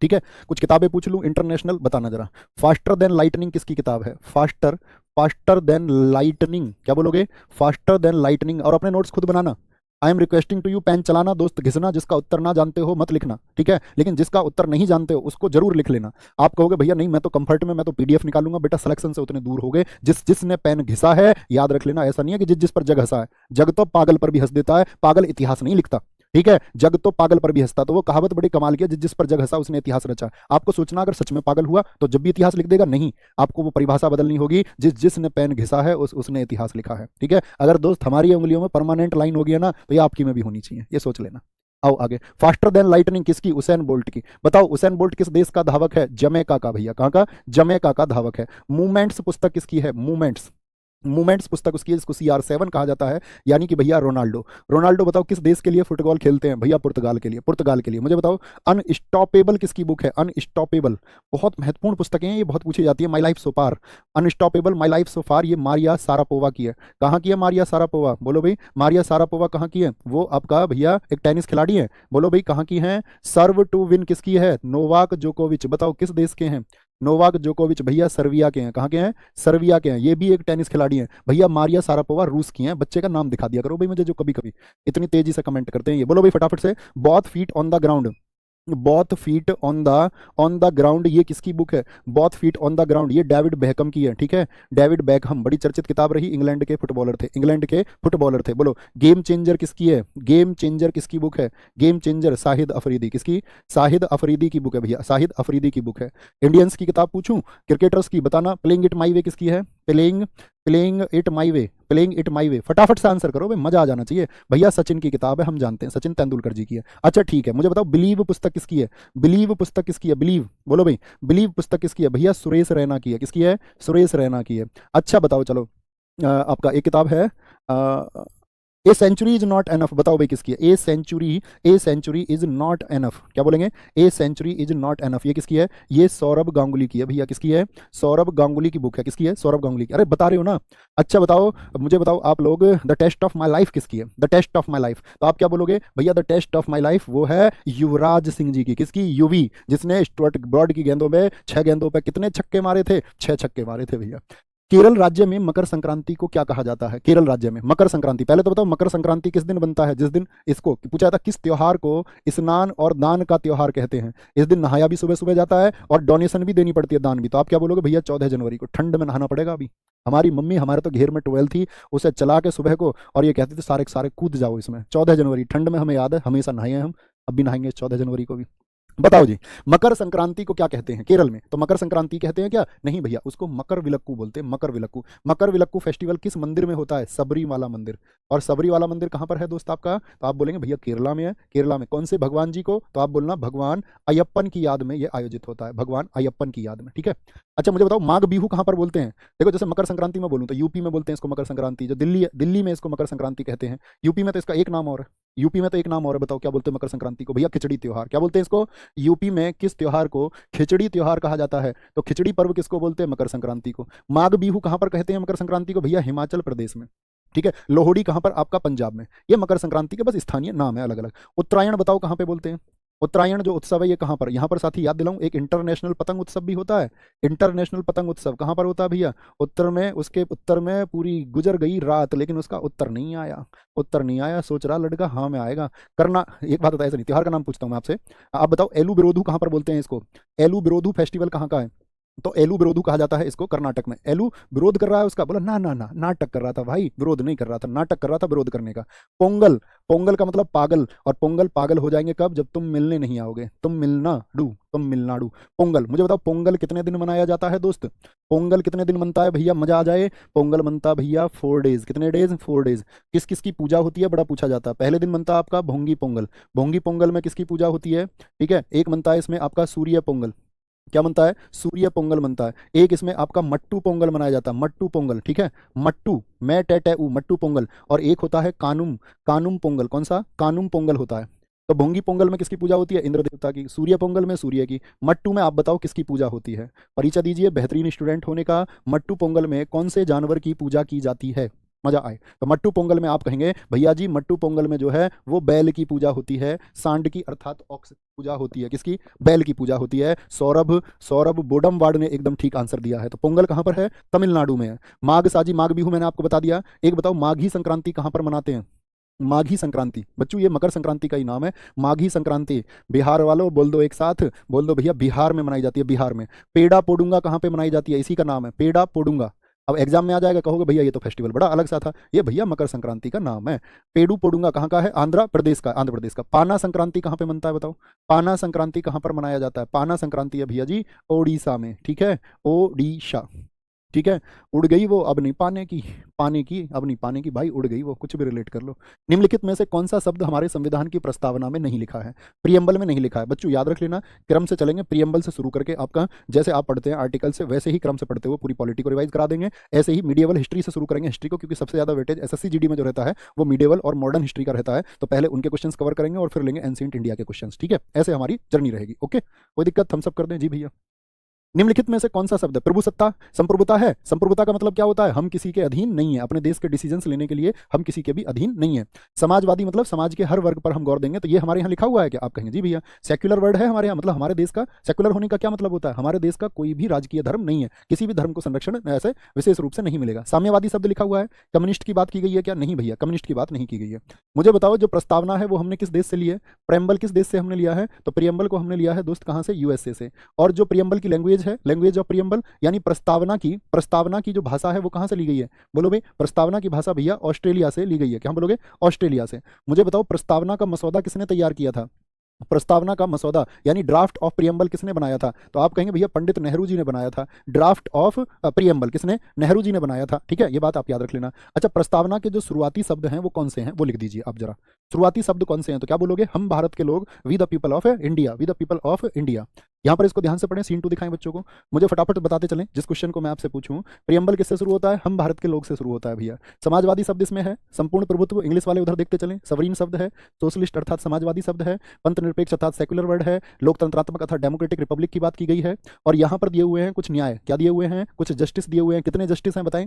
ठीक है। कुछ किताबें पूछ लूं इंटरनेशनल, बताना जरा। फास्टर देन लाइटनिंग किसकी किताब है, फास्टर देन लाइटनिंग, क्या बोलोगे, फास्टर देन लाइटनिंग। और अपने नोट्स खुद बनाना। I am requesting to you, pen चलाना, दोस्त घिसना, जिसका उत्तर ना जानते हो मत लिखना, ठीक है, लेकिन जिसका उत्तर नहीं जानते हो उसको जरूर लिख लेना। आप कहोगे भैया नहीं मैं तो कंफर्ट में, मैं तो PDF निकालूंगा, बेटा सिलेक्शन से उतने दूर हो गए। जिसने पेन घिसा है, याद रख लेना, ऐसा नहीं है कि जिस पर जग हंसा है, जग तो पागल पर भी हंस देता है, पागल इतिहास नहीं लिखता, ठीक है, जग तो पागल पर भी हंसता। तो वो कहावत बड़ी कमाल की है, जिस पर जग हंसा उसने इतिहास रचा। आपको सोचना अगर सच में पागल हुआ तो जब भी इतिहास लिख देगा, नहीं, आपको वो परिभाषा बदलनी होगी, जिसने पेन घिसा है उसने इतिहास लिखा है, ठीक है। अगर दोस्त हमारी उंगलियों में परमानेंट लाइन हो गया ना, तो ये आपकी में भी होनी चाहिए, ये सोच लेना। आओ आगे, फास्टर देन लाइटनिंग किसकी, उसेन बोल्ट की। बताओ उसेन बोल्ट किस देश का धावक है, जमैका का भैया, कहाँ का, जमैका का धावक है। मूवमेंट्स पुस्तक किसकी है, मूवमेंट्स पुस्तक उसकी है, जिसको CR7 कहा जाता है, यानी कि भैया रोनाल्डो बताओ किस देश के लिए फुटबॉल खेलते हैं भैया, पुर्तगाल के लिए। मुझे बताओ अनस्टॉपेबल किसकी बुक है, अनस्टॉपेबल, बहुत महत्वपूर्ण पुस्तकें हैं ये, बहुत पूछी जाती है। My life so far, unstoppable my life so far, ये मारिया सारापोवा की है। कहाँ की है मारिया सारापोवा, बोलो भाई, मारिया सारापोवा कहाँ की है, वो आपका भैया एक टेनिस खिलाड़ी है। बोलो भाई कहाँ की है, सर्व टू विन किसकी है, नोवाक जोकोविच। बताओ किस देश के हैं, नोवाक जोकोविच भैया सर्बिया के हैं। कहाँ के हैं, सर्बिया के हैं। ये भी एक टेनिस खिलाड़ी हैं भैया। मारिया सारापोवा रूस की हैं। बच्चे का नाम दिखा दिया करो भाई मुझे, जो कभी कभी इतनी तेजी से कमेंट करते हैं ये। बोलो भाई फटाफट से, बहुत feet on the ground, both feet on the ground, ये किसकी बुक है? Both feet on the ground, ये डेविड बेकहम की है, ठीक है। डेविड बेकहम बड़ी चर्चित किताब रही, इंग्लैंड के फुटबॉलर थे, इंग्लैंड के फुटबॉलर थे। बोलो गेम चेंजर किसकी है? गेम चेंजर किसकी बुक है? गेम चेंजर शाहिद अफरीदी, किसकी? शाहिद अफरीदी की बुक है भैया, शाहिद अफरीदी की बुक है। इंडियंस की किताब पूछूं, क्रिकेटर्स की बताना, प्लेइंग इट माई वे किसकी है? Playing playing it my way, playing it my way, फटाफट से आंसर करो भाई, मजा आ जाना चाहिए भैया। सचिन की किताब है, हम जानते हैं, सचिन तेंदुलकर जी की है। अच्छा ठीक है, मुझे बताओ बिलीव पुस्तक किसकी है? बिलीव पुस्तक किसकी है? बिलीव, बोलो भाई, बिलीव पुस्तक किसकी है? भैया सुरेश रैना की है, किसकी है? सुरेश रैना की है। अच्छा बताओ चलो, आपका एक किताब है a century is not enough, बताओ भाई किसकी है? A century is not enough, क्या बोलेंगे? A century is not enough, ये किसकी है? ये सौरभ गांगुली की है भैया, किसकी है? सौरभ गांगुली की बुक है, किसकी है? सौरभ गांगुली की। अरे बता रहे हो ना। अच्छा बताओ, मुझे बताओ आप लोग, the test of my life किसकी है? The test of my life, तो आप क्या बोलोगे भैया? The test of my life वो है युवराज सिंह जी की, किसकी? युवी, जिसने स्टुअर्ट ब्रॉड की गेंदों में 6 गेंदों पे कितने छक्के मारे थे? 6 छक्के मारे थे भैया। केरल राज्य में मकर संक्रांति को क्या कहा जाता है? केरल राज्य में मकर संक्रांति, पहले तो बताओ मकर संक्रांति किस दिन बनता है? जिस दिन इसको पूछा था किस त्योहार को स्नान और दान का त्योहार कहते हैं। इस दिन नहाया भी सुबह सुबह जाता है और डोनेशन भी देनी पड़ती है, दान भी। तो आप क्या बोलोगे भैया? 14 जनवरी को। ठंड में नहाना पड़ेगा अभी। हमारी मम्मी, हमारे तो घेर में ट्वेल्व थी, उसे चला के सुबह को, और ये कहते थे सारे के सारे कूद जाओ इसमें। 14 जनवरी ठंड में, हमें याद है, हमेशा नहाए हैं हम, अब भी नहाएंगे 14 जनवरी को भी। बताओ जी, मकर संक्रांति को क्या कहते हैं केरल में? तो मकर संक्रांति कहते हैं क्या? नहीं भैया, उसको मकर विलक्कू बोलते हैं, मकर विलक्कू। मकर विलक्कू फेस्टिवल किस मंदिर में होता है? सबरीमाला मंदिर। और सबरीमाला मंदिर कहां पर है दोस्त आपका? तो आप बोलेंगे भैया केरला में है। केरला में कौन से भगवान जी को? तो आप बोलना भगवान अयप्पन की याद में ये आयोजित होता है, भगवान अयप्पन की याद में, ठीक है। अच्छा मुझे बताओ, माघ बिहू कहां पर बोलते हैं? देखो जैसे मकर संक्रांति में बोलूं तो यूपी में बोलते हैं इसको मकर संक्रांति, जो दिल्ली में इसको मकर संक्रांति कहते हैं। यूपी में तो इसका एक नाम और है, यूपी में तो एक नाम और है, बताओ क्या बोलते हैं मकर संक्रांति को? भैया खिचड़ी त्योहार। क्या बोलते हैं इसको? यूपी में किस त्योहार को खिचड़ी त्योहार कहा जाता है? तो खिचड़ी पर्व किसको बोलते हैं? मकर संक्रांति को। माघ बिहू कहां पर कहते हैं मकर संक्रांति को? भैया हिमाचल प्रदेश में, ठीक है। लोहड़ी कहां पर? आपका पंजाब में। ये मकर संक्रांति के बस स्थानीय नाम है अलग अलग। उत्तरायण बताओ कहां पे बोलते हैं? उत्तरायण जो उत्सव है ये कहां पर? यहां पर साथी याद दिलाऊं, एक इंटरनेशनल पतंग उत्सव भी होता है। इंटरनेशनल पतंग उत्सव कहां पर होता है भैया? उत्तर में। उसके उत्तर में पूरी गुजर गई रात, लेकिन उसका उत्तर नहीं आया। उत्तर नहीं आया, सोच रहा लड़का हाँ में आएगा। करना एक बात बताया, ऐसा नहीं, त्योहार का नाम पूछता हूं मैं आपसे। आप बताओ एलू बिरोधू कहां पर बोलते हैं इसको? एलू बिरोधू फेस्टिवल कहां का है? तो एलू विरोधू कहा जाता है इसको कर्नाटक में। एलू विरोध कर रहा है उसका, बोला ना ना ना, नाटक कर रहा था भाई, विरोध नहीं कर रहा था, नाटक कर रहा था विरोध करने का। पोंगल, पोंगल का मतलब पागल, और पोंगल पागल हो जाएंगे कब? जब तुम मिलने नहीं आओगे। तुम मिलनाडू पोंगल। मुझे बताओ पोंगल कितने दिन मनाया जाता है दोस्त? पोंगल कितने दिन मनता है भैया, मजा आ जाए? पोंगल मनता भैया 4 डेज। कितने डेज? 4 डेज। किस किस की पूजा होती है? बड़ा पूछा जाता है। पहले दिन मनता है आपका भोंगी पोंगल। भोंगी पोंगल में किसकी पूजा होती है? ठीक है। एक मनता है इसमें आपका सूर्य पोंगल। क्या बनता है? सूर्य पोंगल बनता है। एक इसमें आपका मट्टू पोंगल मनाया जाता है, मट्टू पोंगल, ठीक है। मट्टू, मैं टे ऊ, मट्टू पोंगल। और एक होता है कानुम, कानुम पोंगल। कौन सा? कानुम पोंगल होता है। तो भोंगी पोंगल में किसकी पूजा होती है? इंद्र देवता की। सूर्य पोंगल में सूर्य की। मट्टू में आप बताओ किसकी पूजा होती है? परिचय दीजिए बेहतरीन स्टूडेंट होने का। मट्टू पोंगल में कौन से जानवर की पूजा की जाती है? मजा आए तो मट्टू पोंगल में आप कहेंगे भैया जी मट्टू पोंगल में जो है वो बैल की पूजा होती है, सांड की अर्थात ऑक्स पूजा होती है। किसकी? बैल की पूजा होती है। सौरभ सौरभ बोडमवाड ने एकदम ठीक आंसर दिया है। तो पोंगल कहां पर है? तमिलनाडु में है। माघ साजी, माघ बिहू मैंने आपको बता दिया। एक बताओ माघी संक्रांति कहां पर मनाते हैं? माघी संक्रांति बच्चों, ये मकर संक्रांति का ही नाम है, माघी संक्रांति। बिहार वालों बोल दो एक साथ, बोल दो भैया बिहार में मनाई जाती है, बिहार में। पेड़ा पोडुंगा कहां पे मनाई जाती है? इसी का नाम है पेड़ा पोडुंगा। अब एग्जाम में आ जाएगा, कहोगे भैया ये तो फेस्टिवल बड़ा अलग सा था, ये भैया मकर संक्रांति का नाम है। पेड़ू पोडुंगा कहाँ का है? आंध्र प्रदेश का, आंध्र प्रदेश का। पाना संक्रांति कहाँ पे मनता है बताओ? पाना संक्रांति कहाँ पर मनाया जाता है? पाना संक्रांति है भैया जी ओडिशा में, ठीक है, ओडिशा, ठीक है। उड़ गई वो अब नहीं पाने की, पाने की अब नहीं पाने की, भाई उड़ गई वो, कुछ भी रिलेट कर लो। निम्नलिखित में से कौन सा शब्द हमारे संविधान की प्रस्तावना में नहीं लिखा है? प्रियम्बल में नहीं लिखा है। बच्चों याद रख लेना, क्रम से चलेंगे, प्रियम्बल से शुरू करके आपका जैसे आप पढ़ते हैं आर्टिकल से वैसे ही क्रम से पढ़ते हुए पूरी पॉलिटी को रिवाइज करा देंगे। ऐसे ही मीडिएवल हिस्ट्री से शुरू करेंगे, हिस्ट्री को, क्योंकि सबसे ज्यादा वेटेज एसएससी जीडी में जो रहता है वो मीडिएवल और मॉडर्न हिस्ट्री का रहता है। तो पहले उनके क्वेश्चंस कवर करेंगे और फिर लेंगे एंशिएंट इंडिया के क्वेश्चंस, ठीक है। ऐसे हमारी जर्नी रहेगी। ओके, कोई दिक्कत? थम्स अप कर दें जी भैया। निम्नलिखित में से कौन सा शब्द प्रभुसत्ता संप्रभुता है? संप्रभुता का मतलब क्या होता है? हम किसी के अधीन नहीं है, अपने देश के डिसीजंस लेने के लिए हम किसी के भी अधीन नहीं है। समाजवादी मतलब समाज के हर वर्ग पर हम गौर देंगे, तो ये हमारे यहाँ लिखा हुआ है क्या? आप कहेंगे जी भैया। सेक्युलर वर्ड है हमारे यहाँ, मतलब हमारे देश का सेक्युलर होने का क्या मतलब होता है? हमारे देश का कोई भी राजकीय धर्म नहीं है, किसी भी धर्म को संरक्षण ऐसे विशेष रूप से नहीं मिलेगा। साम्यवादी शब्द लिखा हुआ है। कम्युनिस्ट की बात की गई है क्या? नहीं भैया, कम्युनिस्ट की बात नहीं की गई है। मुझे बताओ जो प्रस्तावना है वो हमने किस देश से ली है? प्रेम्बल किस देश से हमने लिया है? तो प्रियम्बल को हमने लिया है दोस्त कहाँ से? यूएसए से। और जो प्रियम्बल की लैंग्वेज है, लैंग्वेज ऑफ प्रियम्बल यानी प्रस्तावना की जो भाषा है वो कहाँ से ली गई है? बोलो भाई, प्रस्तावना की भाषा भैया ऑस्ट्रेलिया से ली गई है। क्या बोलोगे? ऑस्ट्रेलिया से। मुझे बताओ प्रस्तावना का मसौदा किसने तैयार किया था? प्रस्तावना का मसौदा यानी ड्राफ्ट ऑफ प्रियम्बल किसने बनाया था? तो आप कहेंगे भैया पंडित नेहरू जी ने बनाया था। ड्राफ्ट ऑफ प्रियम्बल किसने? नेहरू जी ने बनाया था। ठीक है, ये बात आप याद रख लेना। अच्छा, प्रस्तावना के जो शुरुआती शब्द हैं वो कौन से हैं वो लिख दीजिए आप जरा। शुरुआती शब्द कौन से हैं? तो क्या बोलोगे? हम भारत के लोग, we the people of India, we the people of India. यहाँ पर इसको ध्यान से पढ़ें, सीन 2 दिखाएं बच्चों को। मुझे फटाफट बताते चलें जिस क्वेश्चन को मैं आपसे पूछूं। प्रियम्बल किससे शुरू होता है? हम भारत के लोग से शुरू होता है भैया। समाजवादी शब्द इसमें है। संपूर्ण प्रभुत्व इंग्लिश वाले उधर देखते चलें, सवरीन शब्द है। सोशलिस्ट अर्थात समाजवादी शब्द है। पंथ निरपेक्ष अर्थात सेक्युलर वर्ड है। लोकतंत्रात्मक अर्थात डेमोक्रेटिक रिपब्लिक की बात की गई है। और यहाँ पर दिए हुए हैं कुछ न्याय। क्या दिए हुए हैं? कुछ जस्टिस दिए हुए हैं। कितने जस्टिस हैं बताएं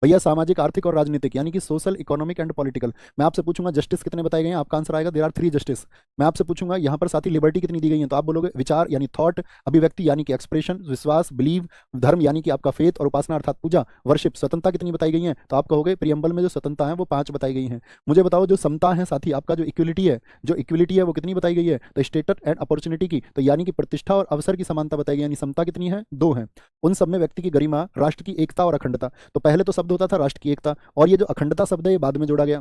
भैया? सामाजिक, आर्थिक और राजनीतिक यानी कि सोशल, इकोनॉमिक एंड पॉलिटिकल। मैं आपसे पूछूंगा जस्टिस कितने बताए गए हैं? आपका आंसर आएगा देयर आर 3 जस्टिस। मैं आपसे पूछूंगा यहाँ पर साथी लिबर्टी कितनी दी गई है? तो आप बोलोगे विचार यानी थॉट, अभिव्यक्ति यानी कि एक्सप्रेशन, विश्वास बिलीव, धर्म यानी कि आपका फेथ और उपासना अर्थात पूजा, वर्शिप। स्वतंत्रता कितनी बताई गई है? तो आप कहोगे प्रियम्बल में जो स्वतंत्रता है वो 5 बताई गई हैं। मुझे बताओ जो समता है साथी, आपका जो इक्वलिटी है, वो कितनी बताई गई है? तो स्टेटस एंड अपॉर्चुनिटी की, तो यानी कि प्रतिष्ठा और अवसर की समानता बताई गई, यानी समता कितनी है? 2 है। उन सब में व्यक्ति की गरिमा, राष्ट्र की एकता और अखंडता। तो पहले तो शब्द होता था राष्ट्र की एकता, और ये जो अखंडता शब्द है ये बाद में जोड़ा गया।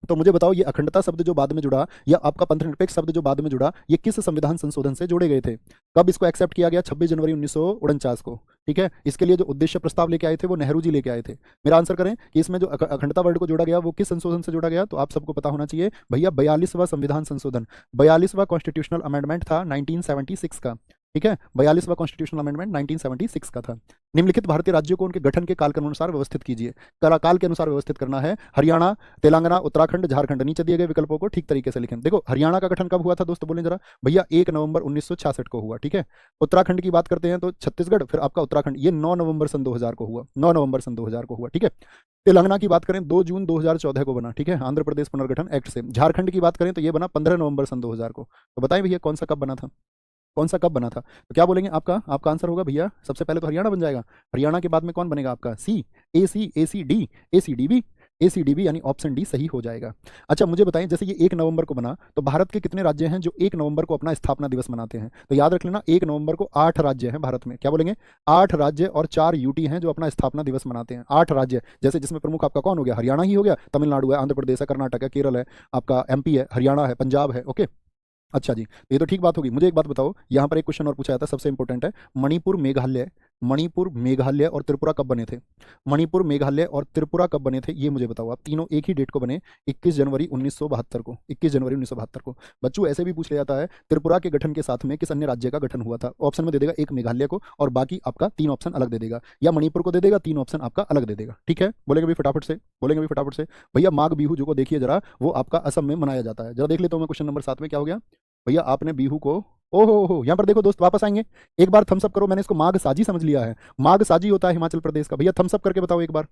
तो मुझे बताओ ये अखंडता शब्द जो बाद में जुड़ा या आपका पंथ निरपेक्ष शब्द जो बाद में जुड़ा, ये किस संविधान संशोधन से जोड़े गए थे? कब इसको एक्सेप्ट किया गया? 26 जनवरी 1949 को। ठीक है, इसके लिए जो उद्देश्य प्रस्ताव लेके आए थे वो नेहरू जी लेके आए थे। मेरा आंसर करें कि इसमें जो अखंडता वर्ड को जोड़ा गया वो किस संशोधन से जोड़ा गया? तो आप सबको पता होना चाहिए भैया, 42वां संविधान संशोधन, 42वां कॉन्स्टिट्यूशनल अमेंडमेंट था 1976 का। ठीक है, 42वां कॉन्स्टिट्यूशनल अमेंडमेंट 1976 का था। निम्नलिखित भारतीय राज्यों को उनके गठन के काल के अनुसार व्यवस्थित कीजिए। काल के अनुसार व्यवस्थित करना है। हरियाणा, तेलंगाना, उत्तराखंड, झारखंड। नीचे दिए गए विकल्पों को ठीक तरीके से लिखें। देखो हरियाणा का गठन कब हुआ था दोस्तों, बोलें जरा भैया? 1 नवंबर 1966 को हुआ। ठीक है, उत्तराखंड की बात करते हैं तो छत्तीसगढ़, फिर आपका उत्तराखंड, ये 9 नवंबर सन 2000 को हुआ। 9 नवंबर सन 2000 को हुआ। ठीक है, तेलंगाना की बात करें 2 जून 2014 को बना। ठीक है, आंध्र प्रदेश पुनर्गठन एक्ट से। झारखंड की बात करें तो ये बना 15 नवंबर सन 2000 को। तो बताएं भैया कौन सा कब बना था? कौन सा कब बना था? तो क्या बोलेंगे? आपका आंसर होगा भैया सबसे पहले तो हरियाणा बन जाएगा। हरियाणा के बाद में कौन बनेगा? आपका सी, ए सी डी यानी ऑप्शन डी सही हो जाएगा। अच्छा मुझे बताएं, जैसे ये 1 नवंबर को बना तो भारत के कितने राज्य हैं जो 1 नवंबर को अपना स्थापना दिवस मनाते हैं? तो याद रख लेना 1 नवंबर को 8 राज्य हैं भारत में। क्या बोलेंगे? 8 राज्य और 4 यूटी हैं जो अपना स्थापना दिवस मनाते हैं। 8 राज्य, जैसे जिसमें प्रमुख आपका कौन हो गया? हरियाणा ही हो गया, तमिलनाडु है, आंध्र प्रदेश है, कर्नाटक है, केरल है, आपका एमपी है, हरियाणा है, पंजाब है। ओके, अच्छा जी, ये तो ठीक बात होगी। मुझे एक बात बताओ, यहाँ पर एक क्वेश्चन और पूछा जाता है, सबसे इंपॉर्टेंट है। मणिपुर, मेघालय और त्रिपुरा कब बने थे? मणिपुर, मेघालय और त्रिपुरा कब बने थे ये मुझे बताओ। आप तीनों एक ही डेट को बने, 21 जनवरी 1972 को। 21 जनवरी 1972 को। बच्चों ऐसे भी पूछ लिया जाता है त्रिपुरा के गठन के साथ में किस अन्य राज्य का गठन हुआ था? ऑप्शन में दे देगा एक मेघालय को और बाकी आपका 3 ऑप्शन अलग दे देगा, या मणिपुर को दे देगा 3 ऑप्शन आपका अलग दे देगा। ठीक है, बोलेंगे भी फटाफट से, भैया माघ बिहू जो को देखिए जरा, वो आपका असम में मनाया जाता है। जरा देख लेता हूँ मैं क्वेश्चन नंबर 7 में क्या हो गया भैया। आपने बिहू को, ओहो यहाँ पर देखो दोस्त वापस आएंगे, एक बार थम्स अप करो। मैंने इसको माघ साजी समझ लिया है। माघ साजी होता है हिमाचल प्रदेश का। भैया थम्स अप करके बताओ एक बार,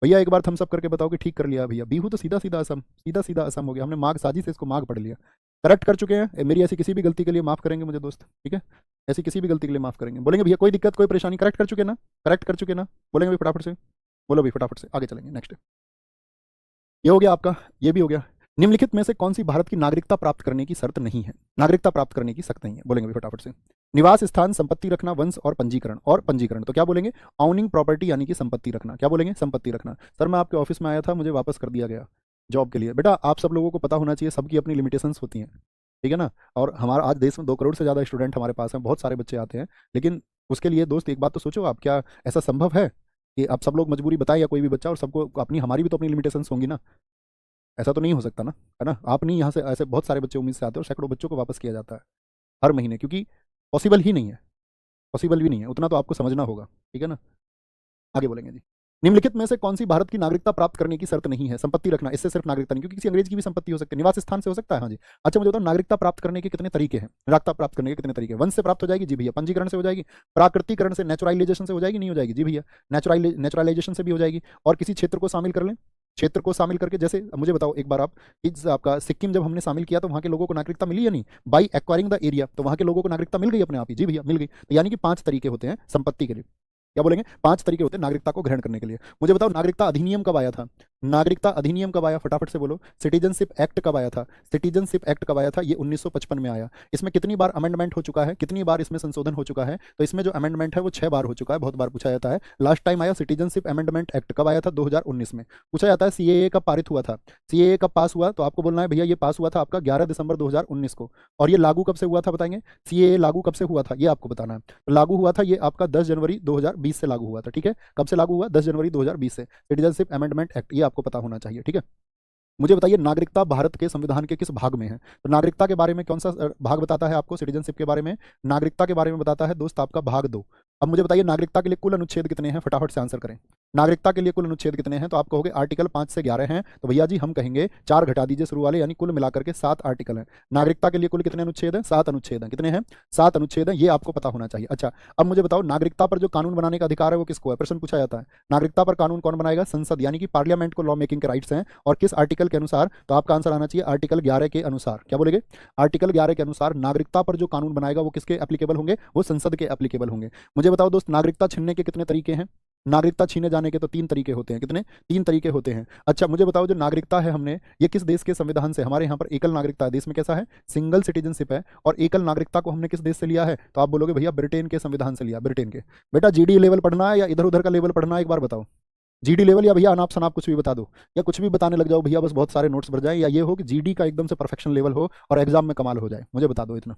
भैया एक बार थम्स अप करके बताओ कि ठीक कर लिया भैया। बिहू तो सीधा सीधा असम हो गया। हमने माघ साजी से इसको माघ पढ़ लिया। करेक्ट कर चुके हैं। मेरी ऐसी किसी भी गलती के लिए माफ करेंगे मुझे दोस्त, ठीक है? ऐसी किसी भी गलती के लिए माफ करेंगे। बोलेंगे भैया कोई दिक्कत कोई परेशानी? करेक्ट कर चुके ना? बोलेंगे भाई फटाफट से, बोलो भाई फटाफट से, आगे चलेंगे। नेक्स्ट ये हो गया आपका, ये भी हो गया। निम्नलिखित में से कौन सी भारत की नागरिकता प्राप्त करने की शर्त नहीं है? नागरिकता प्राप्त करने की शर्त नहीं है, बोलेंगे भी फटाफट से। निवास स्थान, संपत्ति रखना, वंश और पंजीकरण। तो क्या बोलेंगे? ऑनिंग प्रॉपर्टी यानी कि संपत्ति रखना। क्या बोलेंगे? संपत्ति रखना। सर मैं आपके ऑफिस में आया था, मुझे वापस कर दिया गया जॉब के लिए। बेटा आप सब लोगों को पता होना चाहिए, सबकी अपनी लिमिटेशंस होती हैं, ठीक है ना? और हमारा आज देश में 2 करोड़ से ज़्यादा स्टूडेंट हमारे पास हैं, बहुत सारे बच्चे आते हैं, लेकिन उसके लिए दोस्त एक बात तो सोचो आप, क्या ऐसा संभव है कि आप सब लोग मजबूरी बताएं या कोई भी बच्चा, और सबको अपनी, हमारी भी तो अपनी लिमिटेशंस होंगी ना? ऐसा तो नहीं हो सकता ना, है ना? आप नहीं, यहाँ से ऐसे बहुत सारे बच्चे उम्मीद से आते हैं और सैकड़ों बच्चों को वापस किया जाता है हर महीने, क्योंकि पॉसिबल ही नहीं है, पॉसिबल भी नहीं है, उतना तो आपको समझना होगा, ठीक है ना? आगे बोलेंगे जी। निम्नलिखित में से कौन सी भारत की नागरिकता प्राप्त करने की शर्त नहीं है? संपत्ति रखना, इससे सिर्फ नागरिकता नहीं, क्योंकि किसी अंग्रेज की भी संपत्ति हो सकती है, निवास स्थान से हो सकता है। हाँ जी। अच्छा मुझे बताओ, नागरिकता प्राप्त करने के कितने तरीके हैं? नागरिकता प्राप्त करने के कितने तरीके? वंश से प्राप्त हो जाएगी? जी भैया। पंजीकरण से हो जाएगी? प्राकृतिकरण से, नेचुरलाइजेशन से हो जाएगी? नहीं हो जाएगी? जी भैया। नेचुरलाइजेशन से भी हो जाएगी। और किसी क्षेत्र को शामिल कर लें, क्षेत्र को शामिल करके, जैसे मुझे बताओ एक बार आप, आपका सिक्किम जब हमने शामिल किया तो वहां के लोगों को नागरिकता मिली या नहीं? बाई एक्वायरिंग द एरिया, तो वहां के लोगों को नागरिकता मिल गई अपने आप ही। जी भैया मिल गई। तो यानी कि 5 तरीके होते हैं संपत्ति के लिए। क्या बोलेंगे? 5 तरीके होते हैं नागरिकता को ग्रहण करने के लिए। मुझे बताओ नागरिकता अधिनियम कब आया था? नागरिकता अधिनियम कब आया? फटाफट से बोलो। सिटीजनशिप एक्ट कब आया था? सिटीजनशिप एक्ट कब आया था? ये 1955 में आया। इसमें कितनी बार अमेंडमेंट हो चुका है? कितनी बार इसमें संशोधन हो चुका है? तो इसमें जो अमेंडमेंट है वो 6 बार हो चुका है। बहुत बार पूछा जाता है। लास्ट टाइम आया सिटीजनशिप अमेंडमेंट एक्ट कब आया था? 2019 में। पूछा जाता है सीएए कब पारित हुआ था? सीएए कब पास हुआ? तो आपको बोलना है भैया ये पास हुआ था आपका 11 दिसंबर 2019 को। और ये लागू कब से हुआ था बताएंगे? सीएए लागू कब से हुआ था ये आपको बताना है। तो लागू हुआ था ये आपका 10 जनवरी 2020 से लागू हुआ था। ठीक है, कब से लागू हुआ? 10 जनवरी 2020 से। सिटीजनशिप अमेंडमेंट एक्ट, ये आपको पता होना चाहिए। ठीक है, मुझे बताइए नागरिकता भारत के संविधान के किस भाग में है? तो नागरिकता के बारे में कौन सा भाग बताता है आपको? सिटीजनशिप के बारे में, नागरिकता के बारे में बताता है दोस्त आपका भाग 2। अब मुझे बताइए नागरिकता के लिए कुल अनुच्छेद कितने हैं? फटाफट से आंसर करें। नागरिकता के लिए कुल अनुच्छेद कितने हैं? तो आप कहोगे आर्टिकल 5 से 11 हैं। तो भैया जी हम कहेंगे 4 घटा दीजिए शुरू वाले, यानी कुल मिलाकर के 7 आर्टिकल हैं। नागरिकता के लिए कुल कितने अनुच्छेद हैं? 7 अनुच्छेद हैं। कितने हैं? 7 अनुच्छेद हैं, ये आपको पता होना चाहिए। अच्छा अब मुझे बताओ नागरिकता पर जो कानून बनाने का अधिकार है वो किसको है? प्रश्न पूछा जाता है नागरिकता पर कानून कौन बनाएगा? संसद, यानी कि पार्लियामेंट को लॉ मेकिंग के राइट्स हैं। और किस आर्टिकल के अनुसार? तो आपका आंसर आना चाहिए आर्टिकल 11 के अनुसार। क्या बोलेंगे? आर्टिकल 11 के अनुसार नागरिकता पर जो कानून बनाएगा वो किसके एप्लीकेबल होंगे? वो संसद के एप्लीकेबल होंगे। मुझे बताओ दोस्त नागरिकता छीनने के कितने तरीके हैं? नागरिकता छीने जाने के तो 3 तरीके होते हैं। कितने? 3 तरीके होते हैं। अच्छा मुझे बताओ जो नागरिकता है हमने, ये किस देश के संविधान से? हमारे यहाँ पर एकल नागरिकता है। देश में कैसा है? सिंगल सिटीजनशिप है। और एकल नागरिकता को हमने किस देश से लिया है? तो आप बोलोगे भैया ब्रिटेन के संविधान से लिया। ब्रिटेन के। बेटा जीडी लेवल पढ़ना है या इधर उधर का लेवल पढ़ना है? एक बार बताओ। जीडी लेवल या भैया अनाप शनाप कुछ भी बता दो, या कुछ भी बताने लग जाओ भैया, बस बहुत सारे नोट्स भर जाए, या ये हो कि जीडी का एकदम से परफेक्शन लेवल हो और एग्जाम में कमाल हो जाए? मुझे बता दो इतना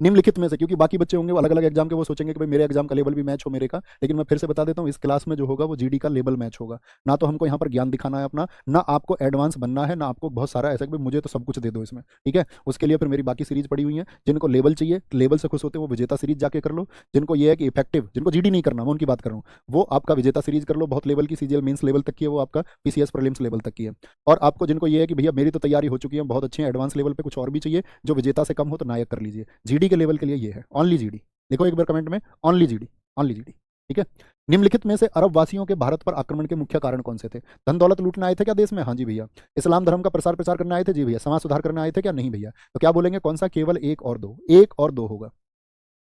निम्नलिखित में से, क्योंकि बाकी बच्चे होंगे वो अलग अलग एग्जाम के, वो सोचेंगे कि भाई मेरे एग्जाम का लेवल भी मैच हो मेरे का। लेकिन मैं फिर से बता देता हूँ इस क्लास में जो होगा वो जीडी का लेवल मैच होगा। ना तो हमको यहाँ पर ज्ञान दिखाना है अपना, ना आपको एडवांस बनना है, ना आपको बहुत सारा ऐसा कि मुझे तो सब कुछ दे दो इसमें। ठीक है, उसके लिए फिर मेरी बाकी सीरीज पड़ी हुई है। जिनको लेवल चाहिए, लेवल से खुश होते हैं वो विजेता सीरीज जाके कर लो। जिनको ये है कि इफेक्टिव, जिनको जीडी नहीं करना, मैं उनकी बात कर रहा हूँ, वो आपका विजेता सीरीज कर लो। बहुत लेवल की, सीजीएल मेंस लेवल तक की है, वो आपका पीसीएस प्रीलिम्स लेवल तक की है। और आपको जिनको ये है कि भैया मेरी तो तैयारी हो चुकी है, बहुत अच्छी है, एडवांस लेवल पे कुछ और भी चाहिए जो विजेता से कम हो, तो नायक कर लीजिए। जीडी के लेवल के लिए ये है ओनली जीडी। देखो एक बार कमेंट में, ओनली जीडी, ओनली जीडी। ठीक है, निम्नलिखित में से अरब वासियों के भारत पर आक्रमण के मुख्य कारण कौन से थे? धन दौलत लूटने आए थे क्या देश में? हाँ जी भैया। इस्लाम धर्म का प्रसार प्रचार करने आए थे? जी भैया। समाज सुधार करने आए थे क्या? नहीं भैया। तो क्या बोलेंगे कौन सा? केवल 1 और 2, 1 और 2 होगा।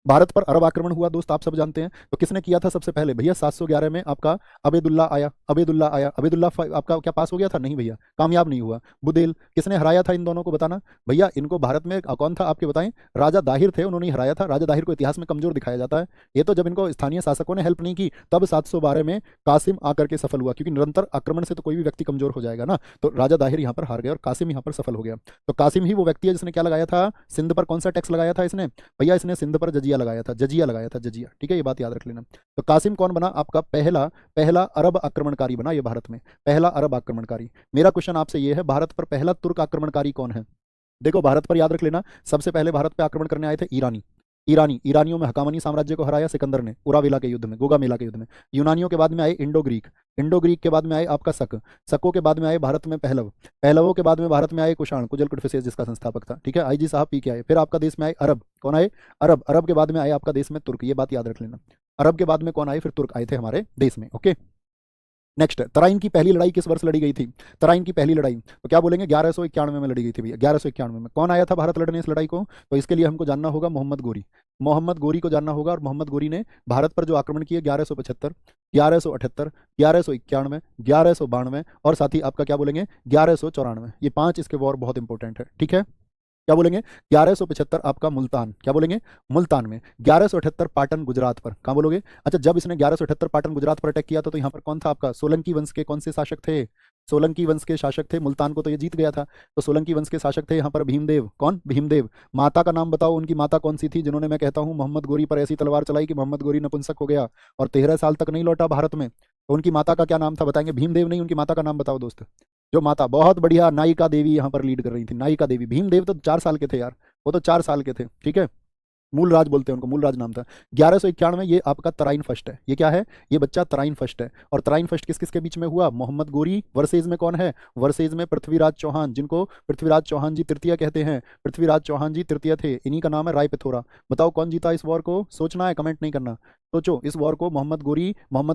भारत पर अरब आक्रमण हुआ दोस्त, आप सब जानते हैं। तो किसने किया था सबसे पहले? भैया 711 में आपका अबेदुल्ला आया। अबेदुल्ला आया। अबेदुल्ला आपका क्या पास हो गया था? नहीं भैया, कामयाब नहीं हुआ। बुदेल। किसने हराया था इन दोनों को? बताना भैया। इनको भारत में कौन था आपके बताएं? राजा दाहिर थे, उन्होंने हराया था। राजा दाहिर को इतिहास में कमजोर दिखाया जाता है। ये तो जब इनको स्थानीय शासकों ने हेल्प नहीं की तब 712 में कासिम आकर के सफल हुआ, क्योंकि निरंतर आक्रमण से तो कोई भी व्यक्ति कमजोर हो जाएगा ना। तो राजा दाहिर यहाँ पर हार गया और कासिम यहाँ पर सफल हो गया। तो कासिम ही वो व्यक्ति है जिसने क्या लगाया था? सिंध पर कौन सा टैक्स लगाया था इसने? भैया इसने सिंध पर जजिया लगाया था। जजिया लगाया था, जजिया। ठीक है, ये बात याद रख लेना। तो कासिम कौन बना? आपका पहला पहला अरब आक्रमणकारी बना ये भारत में, पहला अरब आक्रमणकारी। मेरा क्वेश्चन आपसे ये है, भारत पर पहला तुर्क आक्रमणकारी कौन है? देखो भारत पर याद रख लेना, सबसे पहले भारत पे आक्रमण करने आए थे ईरानी। ईरानियों में हकामनी साम्राज्य को हराया सिकंदर ने उरावेला के युद्ध में, गोगामेला के युद्ध में। यूनानियों के बाद में आए इंडो ग्रीक। इंडो ग्रीक के बाद में आए आपका शक। शकों के बाद में आए भारत में पहलव। पहलवों के बाद में भारत में आए कुषाण, कुजल कुटफिसेस जिसका संस्थापक था। ठीक है, आईजी साहब पी के आए। फिर आपका देश में आए अरब। कौन आए? अरब। अरब के बाद में आए आपका देश में तुर्क। ये बात याद रख लेना, अरब के बाद में कौन आए? फिर तुर्क आए थे हमारे देश में। ओके, नेक्स्ट, तराइन की पहली लड़ाई किस वर्ष लड़ी गई थी? तराइन की पहली लड़ाई तो क्या बोलेंगे? 1191 में लड़ी गई थी भैया। 1191 में कौन आया था भारत लड़ने इस लड़ाई को? तो इसके लिए हमको जानना होगा मोहम्मद गोरी। मोहम्मद गोरी को जानना होगा। और मोहम्मद गोरी ने भारत पर जो आक्रमण किए 1175, 1178, 1191, 1192 और साथ ही आपका क्या बोलेंगे 1194, ये 5 इसके वॉर बहुत इंपॉर्टेंट है। ठीक है, क्या बोलेंगे? 1175 आपका मुल्तान, क्या बोलेंगे? मुल्तान में। 1178 पाटन गुजरात पर, कहाँ बोलोगे? अच्छा, जब इसने 1178 पाटन गुजरात पर अटैक किया था तो यहाँ पर कौन था आपका? सोलंकी वंश के कौन से शासक थे? सोलंकी वंश के शासक थे। मुल्तान को तो ये जीत गया था, तो सोलंकी वंश के शासक थे यहाँ पर भीमदेव। कौन? भीमदेव। माता का नाम बताओ, उनकी माता कौन सी थी जिन्होंने, मैं कहता हूँ, मोहम्मद गोरी पर ऐसी तलवार चलाई कि मोहम्मद गोरी नपुंसक हो गया और 13 साल तक नहीं लौटा भारत में। तो उनकी माता का क्या नाम था बताएंगे? भीमदेव नहीं, उनकी माता का नाम बताओ दोस्त। जो माता, बहुत बढ़िया, नायिका देवी यहाँ पर लीड कर रही थी। नायिका देवी। भीमदेव तो 4 साल के थे यार, वो तो 4 साल के थे। ठीक है, मूलराज बोलते हैं उनको, मूलराज नाम था। 1191 ये आपका तराइन फर्स्ट है। ये क्या है? ये बच्चा तराइन फर्स्ट है। और तराइन फर्स्ट किस किस के बीच में हुआ? मोहम्मद गोरी वर्सेज में कौन है? वर्सेज में पृथ्वीराज चौहान, जिनको पृथ्वीराज चौहान जी तृतीय कहते हैं। पृथ्वीराज चौहान जी तृतीय थे, इन्हीं का नाम है राय पिथौरा। बताओ कौन जीता इस वॉर को? सोचना है, कमेंट नहीं करना। सोचो, इस वॉर को मोहम्मद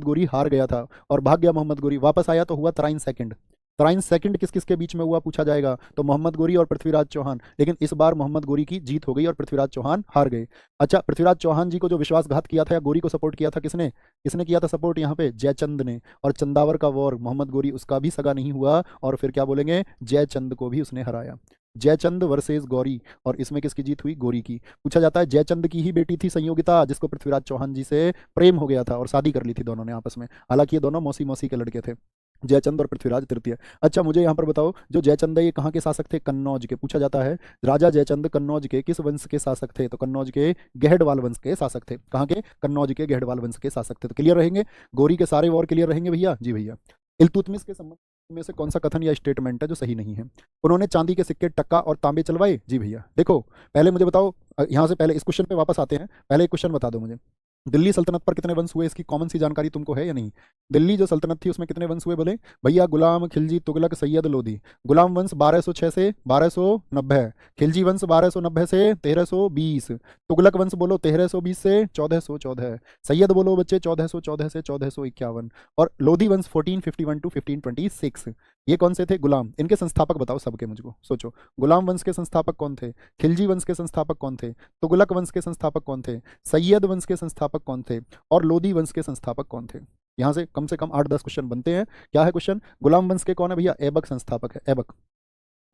गोरी हार गया था और भाग गया मोहम्मद गोरी, वापस आया तो हुआ तराइन सेकंड। तराइन सेकंड किस किस के बीच में हुआ पूछा जाएगा, तो मोहम्मद गोरी और पृथ्वीराज चौहान। लेकिन इस बार मोहम्मद गोरी की जीत हो गई और पृथ्वीराज चौहान हार गए। अच्छा, पृथ्वीराज चौहान जी को जो विश्वासघात किया था या गोरी को सपोर्ट किया था, किसने किसने किया था सपोर्ट? यहाँ पे जयचंद ने। और चंदावर का वॉर, मोहम्मद गोरी उसका भी सगा नहीं हुआ और फिर क्या बोलेंगे, जयचंद को भी उसने हराया। जयचंद वर्सेस गौरी, और इसमें किसकी जीत हुई? गोरी की। पूछा जाता है जयचंद की ही बेटी थी संयोगिता, जिसको पृथ्वीराज चौहान जी से प्रेम हो गया था और शादी कर ली थी दोनों ने आपस में। हालांकि ये दोनों मौसी मौसी के लड़के थे, जयचंद और पृथ्वीराज तृतीय। अच्छा, मुझे यहाँ पर बताओ, जो जयचंद है ये कहाँ के शासक थे? कन्नौज के। पूछा जाता है राजा जयचंद कन्नौज के किस वंश के शासक थे? तो कन्नौज के गहडवाल वंश के शासक थे। कहाँ के? कन्नौज के गहडवाल वंश के शासक थे। तो क्लियर रहेंगे, गोरी के सारे वॉर क्लियर रहेंगे भैया? जी भैया। इल्तुतमिश के संबंध में से कौन सा कथन या स्टेटमेंट है जो सही नहीं है? उन्होंने चांदी के सिक्के, टक्का और तांबे चलवाए। जी भैया। देखो, पहले मुझे बताओ, यहाँ से पहले इस क्वेश्चन पे वापस आते हैं, पहले एक क्वेश्चन बता दो मुझे, दिल्ली सल्तनत पर कितने वंश हुए? इसकी कॉमन सी जानकारी तुमको है या नहीं? दिल्ली जो सल्तनत थी उसमें कितने वंश हुए बोले भैया? गुलाम, खिलजी, तुगलक, सैयद, लोधी। गुलाम वंश 1206 से 1290 है। खिलजी वंश 1290 से 1320। तुगलक वंश बोलो 1320 से 1414 है। सैयद बोलो बच्चे 1414 से 1451। और लोधी वंश 1451 टू 1526। ये कौन से थे? गुलाम। इनके संस्थापक बताओ सबके, मुझको सोचो। गुलाम वंश के संस्थापक कौन थे? खिलजी वंश के संस्थापक कौन थे? तुगलक वंश के संस्थापक कौन थे? सैयद वंश के संस्थापक कौन थे? और लोधी वंश के संस्थापक कौन थे? यहाँ से कम 8-10 क्वेश्चन बनते हैं। क्या है क्वेश्चन? गुलाम वंश के कौन है भैया? ऐबक संस्थापक है, ऐबक।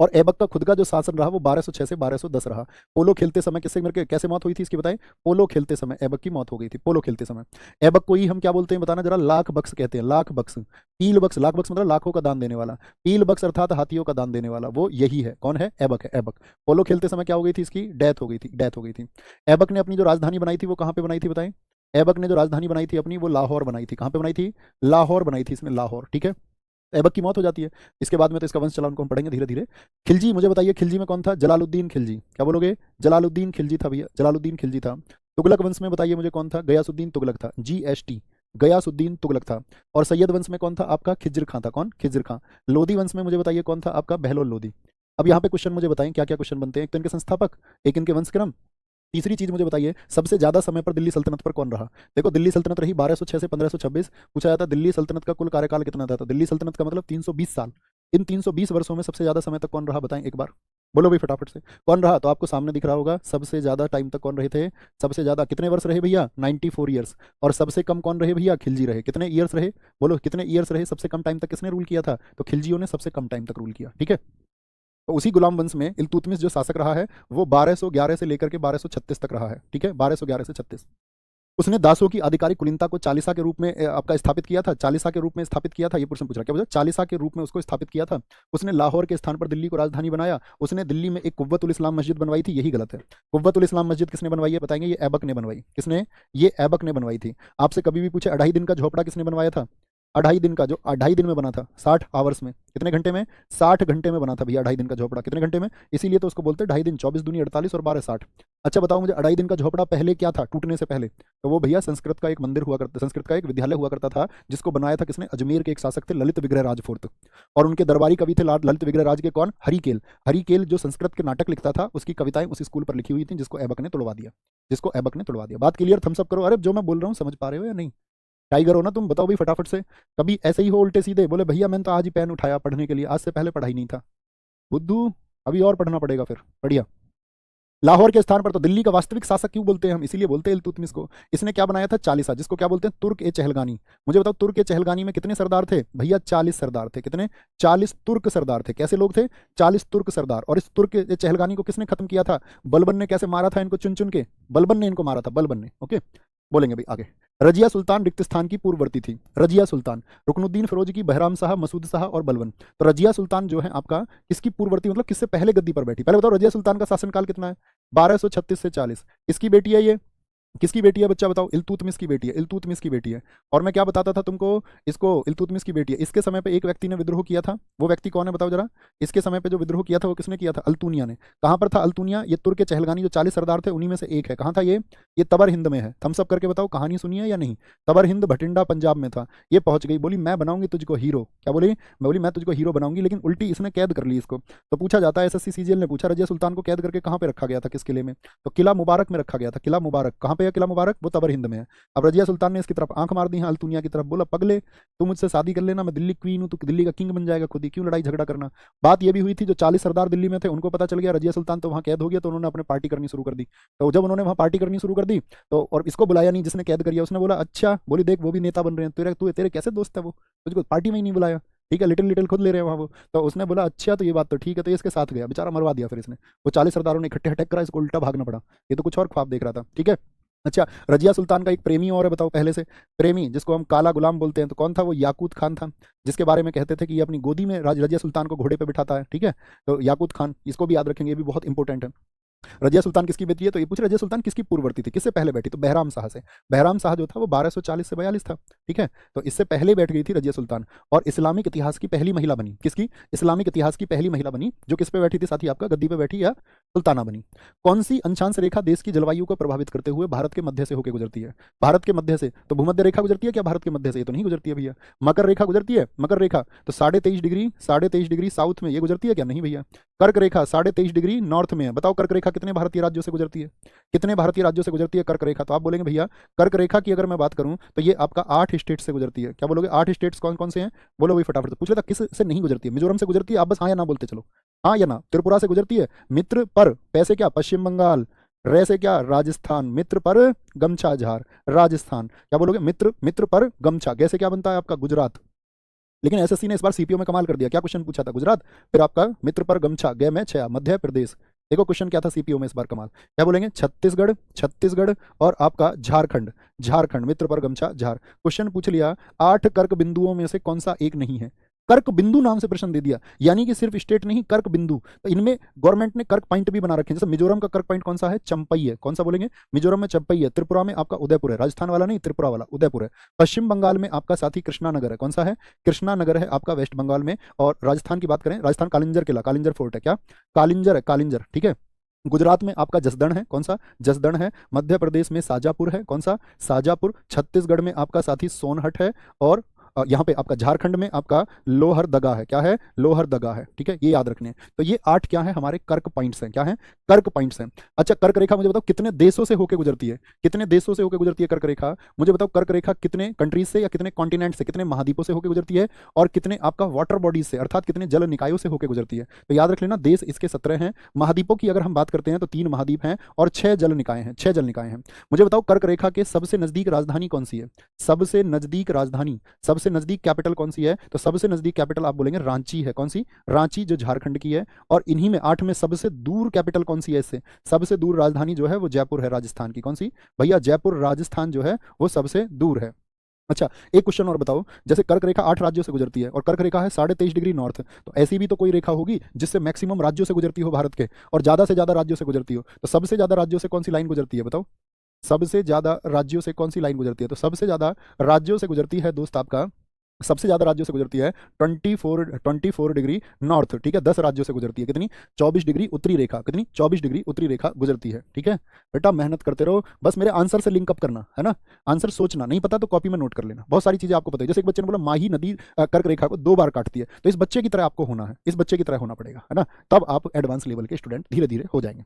और ऐबक का खुद का जो शासन रहा वो 1206 से 1210 रहा। पोलो खेलते समय किससे मिलकर कैसे मौत हुई थी इसकी बताएं? पोलो खेलते समय ऐबक की मौत हो गई थी, पोलो खेलते समय। ऐबक को ही हम क्या बोलते हैं बताना जरा? लाख बक्स कहते हैं, लाख बक्स। पील बक्स, लाख बक्स मतलब लाखों का दान देने वाला। पील बक्स अर्थात हाथियों का दान देने वाला, वो यही है। कौन है? ऐबक है, ऐबक। पोलो खेलते समय क्या हो गई थी? इसकी डेथ हो गई थी, डेथ हो गई थी। ऐबक ने अपनी जो राजधानी बनाई थी वो कहाँ पे बनाई थी बताएं? ऐबक ने जो राजधानी बनाई थी अपनी, वो लाहौर बनाई थी। कहाँ पे बनाई थी? लाहौर बनाई थी इसने, लाहौर। ठीक है, ऐबक की मौत हो जाती है। इसके बाद में तो इसका वंश चला, उनको हम पढ़ेंगे धीरे धीरे। खिलजी, मुझे बताइए खिलजी में कौन था? जलालुद्दीन खिलजी। क्या बोलोगे? जलालुद्दीन खिलजी था भैया, जलालुद्दीन खिलजी था। तुगलक वंश में बताइए मुझे कौन था? गयासुद्दीन तुगलक था, GST, गयासुद्दीन तुगलक था। और सैयद वंश में कौन था आपका? खिज्र खां था। कौन? खिज्र खां। लोधी वंश में मुझे बताइए कौन था आपका? बहलोल लोधी। अब यहाँ पे क्वेश्चन मुझे बताएं क्या क्या क्वेश्चन बनते हैं? एक तो इनके संस्थापक, एक इनके वंशक्रम, तीसरी चीज मुझे बताइए सबसे ज्यादा समय पर दिल्ली सल्तनत पर कौन रहा? देखो, दिल्ली सल्तनत रही 1206 से 1526। पूछा जाता है दिल्ली सल्तनत का कुल कार्यकाल कितना था? तो दिल्ली सल्तनत का मतलब 320 साल। इन 320 वर्षों में सबसे ज्यादा समय तक कौन रहा बताएं एक बार? बोलो भाई फटाफट से, कौन रहा? तो आपको सामने दिख रहा होगा, सबसे ज्यादा टाइम तक कौन रहे थे? सबसे ज्यादा कितने वर्ष रहे भैया? 94 ईयर्स। और सबसे कम कौन रहे भैया? खिलजी रहे। कितने ईयर्स रहे? बोलो कितने ईयर्स रहे? सबसे कम टाइम तक किसने रूल किया था? तो खिलजियों ने सबसे कम टाइम तक रूल किया। ठीक है, तो उसी गुलाम वंश में इल्तुतमिश जो शासक रहा है वो 1211 से लेकर के 1236 तक रहा है। ठीक है, 1211 से 36। उसने दासों की आधिकारिक कुलीनता को चालीसा के रूप में आपका स्थापित किया था, चालीसा के रूप में स्थापित किया था। ये प्रश्न पूछ रहा, क्या बोला? चालीसा के रूप में उसको स्थापित किया था। उसने लाहौर के स्थान पर दिल्ली को राजधानी बनाया। उसने दिल्ली में एक कुव्वतुल इस्लाम मस्जिद बनवाई थी। यही गलत है। कुव्वतुल इस्लाम मस्जिद किसने बनवाई है बताएंगे? ये ऐबक ने बनवाई। किसने? ये ऐबक ने बनवाई थी। आपसे कभी भी पूछे 2.5 दिन का झोपड़ा किसने बनवाया था? 2.5 दिन का, जो 2.5 दिन में बना था, 60 आवर्स में। कितने घंटे में? 60 घंटे में बना था भैया 2.5 दिन का झोपड़ा। कितने घंटे में? इसीलिए तो उसको बोलते हैं 2.5 दिन, 24 दूनी 48 और 12 60। अच्छा बताओ मुझे, 2.5 दिन का झोपड़ा पहले क्या था टूटने से पहले? तो वो भैया संस्कृत का एक मंदिर हुआ करता, संस्कृत का एक विद्यालय हुआ करता था, जिसको बनाया था किसने? अजमेर के एक शासक थे ललित विग्रह राजफोर्ट। और उनके दरबारी कवि थे ललित विग्रह राज के कौन? हरिकेल। हरिकेल जो संस्कृत के नाटक लिखता था, उसकी कविताएं उस स्कूल पर लिखी हुई थी, जिसको ऐबक ने तुड़वा दिया, जिसको ऐबक ने तुड़वा दिया। बात क्लियर? थम्स अप करो। अरे जो मैं बोल रहा हूँ समझ पा रहे हो या नहीं? टाइगर हो ना तुम, बताओ भाई फटाफट से। कभी ऐसे ही हो उल्टे सीधे बोले भैया मैंने तो आज ही पेन उठाया पढ़ने के लिए, आज से पहले पढ़ाई नहीं था। बुद्धू, अभी और पढ़ना पड़ेगा फिर। बढ़िया। लाहौर के स्थान पर तो दिल्ली का वास्तविक शासक क्यों बोलते हैं हम? इसीलिए बोलते हैं इल्तुतमिश को। इसने क्या बनाया था? चालीसा, जिसको क्या बोलते हैं? तुर्क ए चहलगानी। मुझे बताओ तुर्क ए चहलगानी में कितने सरदार थे भैया? 40 सरदार थे। कितने? 40 तुर्क सरदार थे। कैसे लोग थे? 40 तुर्क सरदार। और इस तुर्क ए चहलगानी को किसने खत्म किया था? बलबन ने। कैसे मारा था इनको? चुन चुन के। बलबन ने इनको मारा था, बलबन ने। ओके, बोलेंगे भाई आगे। रजिया सुल्तान रिक्त स्थान की पूर्ववर्ती थी। रजिया सुल्तान, रुकनुद्दीन फिरोज की, बहराम शाह, मसूद शाह और बलबन। तो रजिया सुल्तान जो है आपका किसकी पूर्ववर्ती, मतलब किससे पहले गद्दी पर बैठी? पहले बताओ रजिया सुल्तान का शासनकाल कितना है? 1236 से 40। इसकी बेटी है ये किसकी बेटी है बच्चा बताओ? इल्तुतमिश की बेटी है, इल्तुतमिश की बेटी है। और मैं क्या बताता था तुमको, इसको इल्तुतमिश की बेटी है। इसके समय पे एक व्यक्ति ने विद्रोह किया था, वो व्यक्ति कौन है बताओ जरा? इसके समय पे जो विद्रोह किया था वो किसने किया था? अल्तुनिया ने। कहाँ पर था अल्तुनिया? ये तुर्क के चहलगानी जो 40 सरदार थे उन्हीं में से एक है। कहाँ था ये तबर हिंद में है। थम्स अप करके बताओ कहानी सुनी है या नहीं? तबर हिंद भटिंडा पंजाब में था। ये पहुंच गई, बोली मैं बनाऊंगी तुझको हीरो। क्या बोली? मैं बोली मैं तुझको हीरो बनाऊंगी, लेकिन उल्टी इसने कैद कर ली इसको। तो पूछा जाता है, एसएससी सीजीएल ने पूछा, रजिया सुल्तान को कैद करके कहाँ पे रखा गया था, किस किले में? तो किला मुबारक में रखा गया था। किला मुबारक कहाँ पे है? किला मुबारक वो तबर हिंद में है। अब रजिया सुल्तान ने इसकी तरफ आंख मार दी है, अल्तुनिया की तरफ। बोला पगले, तू मुझसे शादी कर लेना, मैं दिल्ली क्वीन हूँ, तू दिल्ली का किंग बन जाएगा खुद ही, क्यों लड़ाई झगड़ा करना। बात ये भी हुई थी, जो 40 सरदार दिल्ली में थे उनको पता चल गया रजिया सुल्तान तो वहाँ कैद हो गया, तो उन्होंने अपने पार्टी करनी शुरू कर दी। तो जब उन्होंने वहाँ पार्टी करनी शुरू कर दी, तो और इसको बुलाया नहीं जिसने कैद करिया, उसने बोला अच्छा, बोली देख वो भी नेता बन रहे हैं, तेरे कैसे दोस्त है वो, तुझको पार्टी में ही नहीं बुलाया। ठीक है, लिटिल लिटिल खुद ले रहे हैं वहाँ वो। तो उसने बोला अच्छा, तो ये बात तो ठीक है, तो ये इसके साथ गया, बेचारा मरवा दिया फिर इसने। वो 40 सरदारों ने इकट्ठे अटैक करा, इसको उल्टा भागना पड़ा। ये तो कुछ और ख्वाब देख रहा था। ठीक है। अच्छा, रजिया सुल्तान का एक प्रेमी और है, बताओ पहले से। प्रेमी जिसको हम काला गुलाम बोलते हैं, तो कौन था वो? याकूत खान था, जिसके बारे में कहते थे कि ये अपनी गोदी में रजिया सुल्तान को घोड़े पे बिठाता है। ठीक है, तो याकूत खान, इसको भी याद रखेंगे, ये भी बहुत इंपॉर्टेंट है। रजिया सुल्तान किसकी बेटी है? तो ये पूछ रजिया सुल्तान किसकी पूर्ववर्ती थी, किससे पहले बैठी? तो बहराम शाह से। बहराम शाह जो था वो 1240 से 42 था। ठीक है, तो इससे पहले बैठ गई थी रजिया सुल्तान, और इस्लामिक इतिहास की पहली महिला बनी। किसकी? इस्लामिक इतिहास की पहली महिला बनी, जो किस पे बैठी थी साथी आपका? गद्दी पे बैठी या सुल्ताना बनी। कौन सी अंशांश रेखा देश की जलवायु को प्रभावित करते हुए भारत के मध्य से होकर गुजरती है? भारत के मध्य से, तो भूमध्य रेखा गुजरती है क्या भारत के मध्य से? ये तो नहीं गुजरती है भैया। मकर रेखा गुजरती है, मकर रेखा तो 23.5 डिग्री, 23.5 डिग्री साउथ में ये गुजरती है क्या? नहीं भैया। कर्क रेखा 23.5 डिग्री नॉर्थ में है। बताओ कर्क रेखा कितने भारतीय राज्यों से गुजरती है? कितने भारतीय राज्यों से गुजरती है कर्क रेखा? तो आप बोलेंगे भैया कर्क रेखा की अगर मैं बात करूं तो ये आपका 8 स्टेट से गुजरती है। क्या बोलोगे? 8 स्टेट्स कौन कौन से हैं? बोलो वही फटाफट से। पूछ लेता किस से नहीं गुजरती है? मिजोरम से गुजरती है? आप बस हाँ या ना बोलते चलो, हाँ या ना। त्रिपुरा से गुजरती है। मित्र पर पैसे क्या? पश्चिम बंगाल। रे से क्या? राजस्थान। मित्र पर गमछा झार, राजस्थान। क्या बोलोगे? मित्र, मित्र पर गमछा। गैसे क्या बनता है आपका? गुजरात। लेकिन एसएससी ने इस बार सीपीओ में कमाल कर दिया। क्या क्वेश्चन पूछा था? गुजरात, फिर आपका मित्र पर गमछा, गए में छया, मध्य प्रदेश। देखो क्वेश्चन क्या था सीपीओ में इस बार, कमाल। क्या बोलेंगे? छत्तीसगढ़, छत्तीसगढ़ और आपका झारखंड, झारखंड। मित्र पर गमछा, झार। क्वेश्चन पूछ लिया 8 कर्क बिंदुओं में से कौन सा एक नहीं है? कर्क बिंदु नाम से प्रश्न दे दिया, यानी कि सिर्फ स्टेट नहीं, कर्क बिंदु। तो इनमें गवर्नमेंट ने कर्क पॉइंट भी बना रखे हैं। जैसे मिजोरम का कर्क पॉइंट कौन सा है? चंपई है। कौन सा बोलेंगे? मिजोरम में चंपई है। त्रिपुरा में आपका उदयपुर है, राजस्थान वाला नहीं, त्रिपुरा वाला उदयपुर है। पश्चिम बंगाल में आपका साथी कृष्णा नगर है। कौन सा है? कृष्णा नगर है आपका वेस्ट बंगाल में। और राजस्थान की बात करें, राजस्थान कालिंजर किला, कालिंजर फोर्ट है। क्या? कालिंजर है, कालिंजर। ठीक है। गुजरात में आपका जसदण है। कौन सा? जसदण है। मध्य प्रदेश में साजापुर है। कौन सा? साजापुर। छत्तीसगढ़ में आपका साथी सोनहट है। और यहाँ पे आपका झारखंड में आपका लोहरदगा है। क्या है? लोहरदगा है। ठीक है, ये याद रखने हैं। तो ये 8 क्या है? हमारे कर्क पॉइंट्स हैं। क्या है? कर्क पॉइंट्स हैं। अच्छा, कर्क रेखा मुझे बताओ कितने देशों से होकर गुजरती है? कितने देशों से होकर गुजरती है कर्क रेखा? मुझे बताओ कर्क रेखा कितने कंट्रीज से या कितने कॉन्टिनेंट से, कितने महाद्वीपों से होकर गुजरती है? और कितने आपका वाटर बॉडीज से, अर्थात कितने जल निकायों से होकर गुजरती है? तो याद रख लेना, देश इसके 17 हैं। महाद्वीपों की अगर हम बात करते हैं तो 3 महाद्वीप हैं और 6 जल निकाय हैं, 6 जल निकाय हैं। मुझे बताओ कर्क रेखा के सबसे नजदीक राजधानी कौन सी है? सबसे नजदीक राजधानी, सबसे नजदीक कैपिटल कौन सी है? तो सबसे नजदीक कैपिटल आप बोलेंगे रांची है। कौन सी? रांची, जो झारखंड की है। और इन्हीं में 8 में सबसे दूर कैपिटल कौन सी है? इससे सबसे दूर राजधानी जो है वो जयपुर है, राजस्थान की। कौन सी भैया? जयपुर, राजस्थान जो है वो सबसे दूर है। अच्छा, एक क्वेश्चन और बताओ, जैसे कर्क रेखा 8 राज्यों से गुजरती है और कर्क रेखा है 23.5 डिग्री नॉर्थ, तो ऐसी भी तो कोई रेखा होगी जिससे मैक्सिमम राज्यों से गुजरती हो भारत के, और ज्यादा से ज्यादा राज्यों से गुजरती हो। तो सबसे ज्यादा राज्यों से कौन सी लाइन गुजरती है बताओ? सबसे ज्यादा राज्यों से कौन सी लाइन गुजरती है? तो सबसे ज्यादा राज्यों से गुजरती है दोस्त आपका, सबसे ज्यादा राज्यों से गुजरती है 24 डिग्री नॉर्थ। ठीक है, 10 राज्यों से गुजरती है। कितनी? 24 डिग्री उत्तरी रेखा। कितनी? 24 डिग्री उत्तरी रेखा गुजरती है। ठीक है बेटा, मेहनत करते रहो, बस मेरे आंसर से लिंकअप करना है ना। आंसर सोचना नहीं पता तो कॉपी में नोट कर लेना, बहुत सारी चीजें आपको पता है। जैसे एक बच्चे ने बोला माही नदी कर्क रेखा को 2 बार काटती है, तो इस बच्चे की तरह आपको होना है, इस बच्चे की तरह होना पड़ेगा, है ना। तब आप एडवांस लेवल के स्टूडेंट धीरे धीरे हो जाएंगे।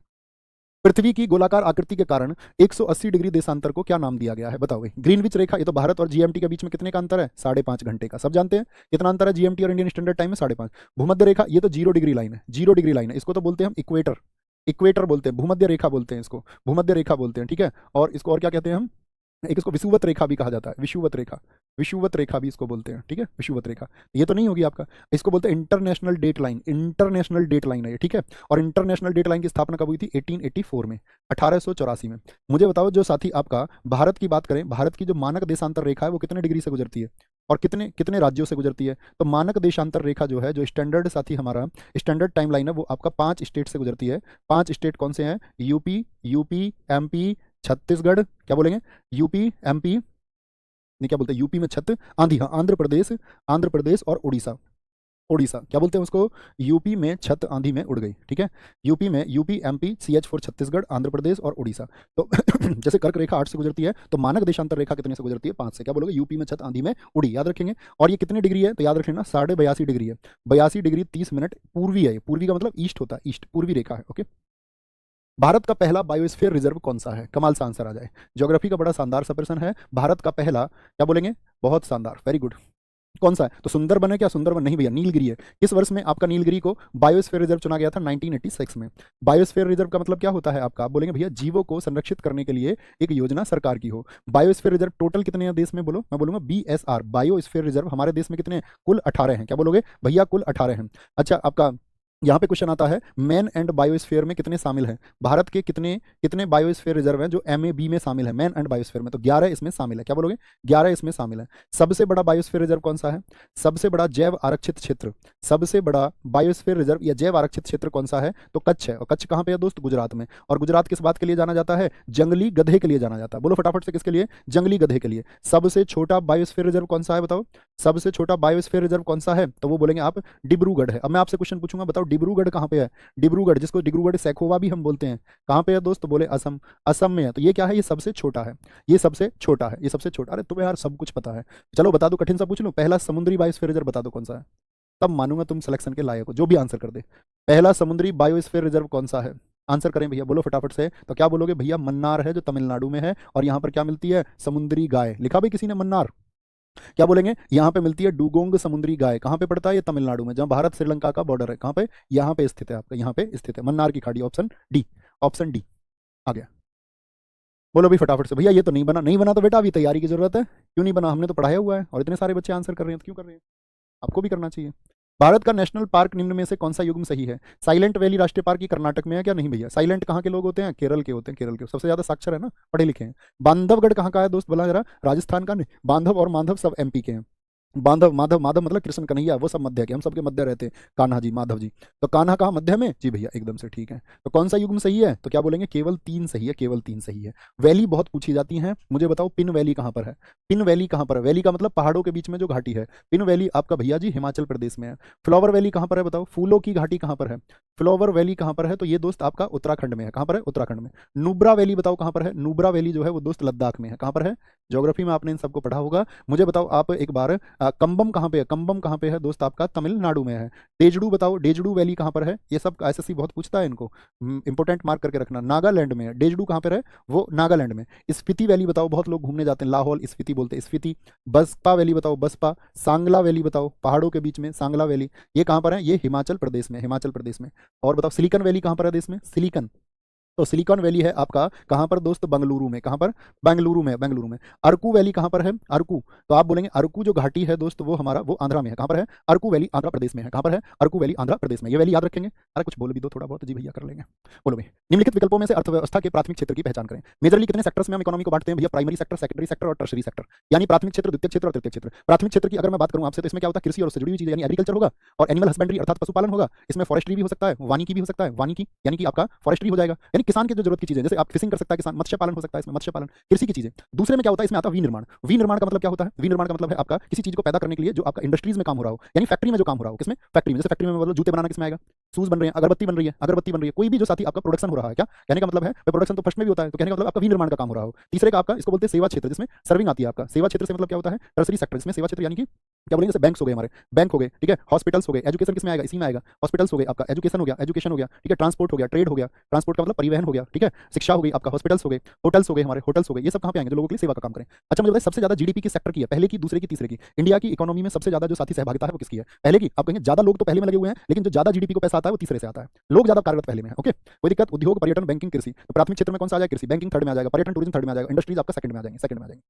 पृथ्वी की गोलाकार आकृति के कारण 180 डिग्री देशांतर को क्या नाम दिया गया है? बताओ भाई। ग्रीनविच रेखा, ये तो भारत और जीएमटी के बीच में कितने का अंतर है? 5.5 घंटे का। सब जानते हैं कितना अंतर है जीएमटी और इंडियन स्टैंडर्ड टाइम में? 5.5। भूमध्य रेखा, ये तो 0 डिग्री लाइन है, 0 डिग्री लाइन है। इसको तो बोलते हैं हम इक्वेटर, इक्वेटर बोलते हैं, भूमध्य रेखा बोलते हैं इसको, भूमध्य रेखा बोलते हैं। ठीक है, और इसको और क्या कहते हैं हम? एक इसको विषुवत रेखा भी कहा जाता है, विषुवत रेखा, विषुवत रेखा भी इसको बोलते हैं। ठीक है, विषुवत रेखा ये तो नहीं होगी आपका, इसको बोलते हैं international date line, international date line है ये। ठीक है, और इंटरनेशनल डेट लाइन की स्थापना कब हुई थी? 1884 में, 1884 में। मुझे बताओ जो साथी आपका भारत की बात करें, भारत की जो मानक देशांतर रेखा है वो कितने डिग्री से गुजरती है और कितने कितने राज्यों से गुजरती है? तो मानक देशांतर रेखा जो है, जो स्टैंडर्ड साथी हमारा स्टैंडर्ड टाइम लाइन है, वो आपका 5 स्टेट से गुजरती है। 5 स्टेट कौन से हैं? यूपी, एमपी, छत्तीसगढ़, क्या बोलेंगे, यूपी, एमपी, नहीं क्या बोलते हैं, यूपी में छत आंधी, हाँ, आंध्र प्रदेश, आंध्र प्रदेश और उड़ीसा, उड़ीसा क्या बोलते हैं उसको, यूपी में छत आंधी में उड़ गई, ठीक है। यूपी में UP, MP, CH4 Chhattisgarh, Andhra Pradesh और उड़ीसा। तो जैसे कर्क रेखा 8 से गुजरती है तो मानक देशांतर रेखा कितने से गुजरती है, 5 से। क्या बोलोगे, यूपी में छत आंधी में उड़ी, याद रखेंगे। और ये कितनी डिग्री है, तो याद रखेंगे ना, 82.5 डिग्री है, 82 डिग्री 30 मिनट पूर्वी है। पूर्वी का मतलब ईस्ट होता है, ईस्ट पूर्वी रेखा है, ओके। भारत का पहला बायोस्फीयर रिजर्व कौन सा है, कमाल सा आंसर आ जाए। ज्योग्राफी का बड़ा शानदार सा प्रश्न है। भारत का पहला, क्या बोलेंगे, बहुत शानदार, वेरी गुड, कौन सा है, तो सुंदरबन है क्या, सुंदरबन नहीं भैया, नीलगिरी है। किस वर्ष में आपका नीलगिरी को बायोस्फीयर रिजर्व चुना गया था, 1986 में। बायोस्फीयर रिजर्व का मतलब क्या होता है आपका, आप बोलेंगे भैया जीवों को संरक्षित करने के लिए एक योजना सरकार की हो। बायोस्फीयर रिजर्व टोटल कितने हैं देश में, बोलो, मैं बोलूंगा BSR, बायोस्फीयर रिजर्व हमारे देश में कितने हैं, कुल 18 हैं। क्या बोलोगे भैया, कुल 18 हैं। अच्छा, आपका यहाँ पे क्वेश्चन आता है, मैन एंड बायोस्फीयर में कितने शामिल हैं, भारत के कितने कितने बायोस्फीयर रिजर्व हैं जो MAB में शामिल है, मैन एंड बायोस्फीयर में, तो 11 इसमें शामिल है। क्या बोलोगे, 11 इसमें शामिल है। सबसे बड़ा बायोस्फीयर रिजर्व कौन सा है, सबसे बड़ा जैव आरक्षित क्षेत्र, सबसे बड़ा बायोस्फीयर रिजर्व या जैव आरक्षित क्षेत्र कौन सा है, तो कच्छ है। और कच्छ कहाँ पे है दोस्त, गुजरात में। और गुजरात किस बात के लिए जाना जाता है, जंगली गधे के लिए जाना जाता है। बोलो फटाफट से, किसके लिए, जंगली गधे के लिए। सबसे छोटा बायोस्फीयर रिजर्व कौन सा है, बताओ, सबसे छोटा बायोस्फीयर रिजर्व कौन सा है, तो वो बोलेंगे आप डिब्रूगढ़ है। अब मैं आपसे क्वेश्चन पूछूंगा, बताओ डिब्रूगढ़ कहाँ पे है, डिब्रूगढ़, जिसको डिब्रूगढ़ सैखोवा भी हम बोलते हैं, कहाँ पे है दोस्त, बोले असम, असम में है। तो ये क्या है, ये सबसे छोटा है, ये सबसे छोटा है, ये सबसे छोटा। अरे तुम्हें यार सब कुछ पता है, चलो बता दो, कठिन सा पूछ लूं, पहला समुद्री बायोस्फीयर रिजर्व बता दो कौन सा है, तब मानूंगा तुम सिलेक्शन के लायक हो, जो भी आंसर कर दे। पहला समुद्री बायोस्फीयर रिजर्व कौन सा है, आंसर करें भैया, बोलो फटाफट से। तो क्या बोलोगे भैया, मन्नार है, जो तमिलनाडु में है। और यहाँ पर क्या मिलती है, समुद्री गाय, लिखा भाई किसी ने मन्नार। क्या बोलेंगे, यहाँ पे मिलती है डुगोंग समुद्री गाय, कहाँ पे पड़ता है, ये तमिलनाडु में, जहाँ भारत श्रीलंका का बॉर्डर है, कहाँ पे, यहाँ पे स्थित है आपका, यहाँ पे स्थित है, मन्नार की खाड़ी, ऑप्शन डी, ऑप्शन डी आ गया। बोलो भी फटाफट से, भैया ये तो नहीं बना, नहीं बना तो बेटा अभी तैयारी की जरूरत है। क्यों नहीं बना, हमने तो पढ़ाया हुआ है, और इतने सारे बच्चे आंसर कर रहे हैं, तो क्यों कर रहे हैं, आपको भी करना चाहिए। भारत का नेशनल पार्क निम्न में से कौन सा युग्म सही है, साइलेंट वैली राष्ट्रीय पार्क की कर्नाटक में है क्या, नहीं भैया, साइलेंट कहाँ के लोग होते हैं, केरल के होते हैं, केरल के सबसे ज्यादा साक्षर है ना, पढ़े लिखे हैं। बांधवगढ़ कहाँ का है दोस्त, बोला जरा, राजस्थान का नहीं, बांधव और माधव सब MP के हैं। बांधव, माधव, माधव मतलब कृष्ण कन्हैया, वो सब मध्य के, हम सबके मध्य रहते हैं, कान्हा जी, माधव जी। तो कान्हा कहाँ, मध्य में, जी भैया एकदम से ठीक है। तो कौन सा युग्म सही है, तो क्या बोलेंगे, केवल 3 सही है, केवल 3 सही है। वैली बहुत पूछी जाती है, मुझे बताओ पिन वैली कहाँ पर है, पिन वैली कहाँ पर है, वैली का मतलब पहाड़ों के बीच में जो घाटी है, पिन वैली आपका भैया जी हिमाचल प्रदेश में है। फ्लावर वैली कहाँ पर है, बताओ, फूलों की घाटी कहाँ पर है, फ्लावर वैली कहाँ पर है, तो ये दोस्त आपका उत्तराखंड में है, कहाँ पर है, उत्तराखंड में। नुब्रा वैली बताओ कहाँ पर है, नुब्रा वैली जो है वो दोस्त लद्दाख में है, कहाँ पर है, ज्योग्राफी में आपने इन सबको पढ़ा होगा। मुझे बताओ आप एक बार, कंबम कहाँ पे है, कंबम कहाँ पे है दोस्त आपका, तमिलनाडु में है। डेजडू बताओ, डेजडू वैली कहाँ पर है, ये सब SSC बहुत पूछता है इनको, इंपोर्टेंट मार्क करके रखना। नागालैंड में है, डेजडू कहाँ पर है, वो नागालैंड में। स्पीति वैली बताओ, बहुत लोग घूमने जाते हैं, लाहौल स्पीति बोलते हैं, स्पीति। बसपा वैली बताओ, बसपा। सांगला वैली बताओ, पहाड़ों के बीच में सांगला वैली, ये कहाँ पर है, ये हिमाचल प्रदेश में, हिमाचल प्रदेश में। और बताओ सिलिकन वैली कहाँ पर है देश में, सिलिकन, तो सिलिकॉन वैली है आपका कहाँ पर दोस्त, बंगलुरु में, कहाँ पर, बेंगलुरु में, बेंगलुरु में। अरकू वैली कहाँ पर है, अरकू, तो आप बोलेंगे अरकू जो घाटी है दोस्त वो हमारा, वो आंध्रा में है, कहाँ पर है, अरकू वैली आंध्र प्रदेश में है, कहाँ पर है, अरकू वैली आंध्र प्रदेश में। ये वैली याद रखेंगे। अरे कुछ बोल भी दो थोड़ा बहुत, जी भैया कर लेंगे, बोलो भाई। निम्नलिखित विकल्पों में से अर्थव्यवस्था के प्राथमिक क्षेत्र की पहचान करें। मेजरली कितने सेक्टर्स में हम इकोनॉमी को बांटते हैं भैया, प्राइमरी सेक्टर, सेकेंडरी सेक्टर और टर्शरी सेक्टर, यानी प्राथमिक क्षेत्र, द्वितीय क्षेत्र और तृतीय क्षेत्र। प्राथमिक क्षेत्र की अगर मैं बात करूं आपसे, तो इसमें क्या होता है, कृषि और उससे जुड़ी हुई चीजें, यानी एग्रीकल्चर होगा, और एनिमल हस्बेंड्री अर्थात पशुपालन होगा। इसमें फॉरेस्ट्री भी हो सकता है, वानिकी भी हो सकता है, वानिकी यानी कि आपका फॉरेस्ट्री हो जाएगा, यानी किसान की जो जरूरत की चीजें, जैसे आप फिशिंग कर सकता है किसान, मत्स्य पालन हो सकता है इसमें, मत्स्य पालन, कृषि की चीजें। दूसरे में क्या होता है, इसमें आता है विनिर्माण। विनिर्माण का मतलब क्या होता है, विनिर्माण का मतलब है आपका किसी चीज को पैदा करने के लिए जो आपका इंडस्ट्रीज में काम हो रहा हो, यानी फैक्ट्री में जो काम हो रहा हो, किसमें, फैक्ट्री में। जैसे फैक्ट्री में मतलब जूते बनाना किसमें आएगा, शूज बन रहे हैं, अगरबत्ती बन रही है, अगरबत्ती बन रही है, कोई भी जो साथी आपका प्रोडक्शन हो रहा है, क्या कहने का मतलब है, प्रोडक्शन तो फर्स्ट में भी होता है, तो कहने का मतलब आपका विनिर्माण का काम हो रहा हो। तीसरे का आपका इसको बोलते हैं सेवा क्षेत्र, जिसमें सर्विंग आती है आपका। सेवा क्षेत्र से मतलब क्या होता है, टर्सरी सेक्टर, इसमें सेवा क्षेत्र यानी कि क्या बोलेंगे, जैसे बैंक्स हो गए हमारे, बैंक हो गए, ठीक है, हॉस्पिटल्स हो गए, एजुकेशन किसमें आएगा, इसी में आएगा, हॉस्पिटल्स हो गए आपका, एजुकेशन हो गया, एजुकेशन हो गया, ठीक है, ट्रांसपोर्ट हो गया, ट्रेड हो गया, ट्रांसपोर्ट का मतलब परिवहन हो गया, ठीक है, शिक्षा हो गई आपका, हॉस्पिटल्स हो गए, होटल्स हो गए हमारे, होटल्स हो गए, ये सब कहाँ पे आएंगे, जो लोगों के लिए सेवा का काम करें। अच्छा मुझे बताइए सबसे ज्यादा GDP की सेक्टर की है, पहले की, दूसरे की, तीसरे की, इंडिया की इकोनॉमी में सबसे ज्यादा जो साथी सहभागिता है वो किसकी है, पहले की। आप कहेंगे ज्यादा लोग तो पहले में लगे हुए हैं, लेकिन जो ज्यादा GDP को पैसा आता है वो तीसरे से आता है, लोग ज्यादा कार्यरत पहले में है, ओके, कोई दिक्कत। उद्योग, पर्यटन, बैंकिंग, कृषि, तो प्राथमिक क्षेत्र में कौन सा आ जाएगा, कृषि, बैंकिंग थर्ड में आ जाएगा, पर्यटन टूरिज्म थर्ड में आ जाएगा, इंडस्ट्रीज आपका सेकंड में आ जाएंगे, सेकंड में आ जाएंगे।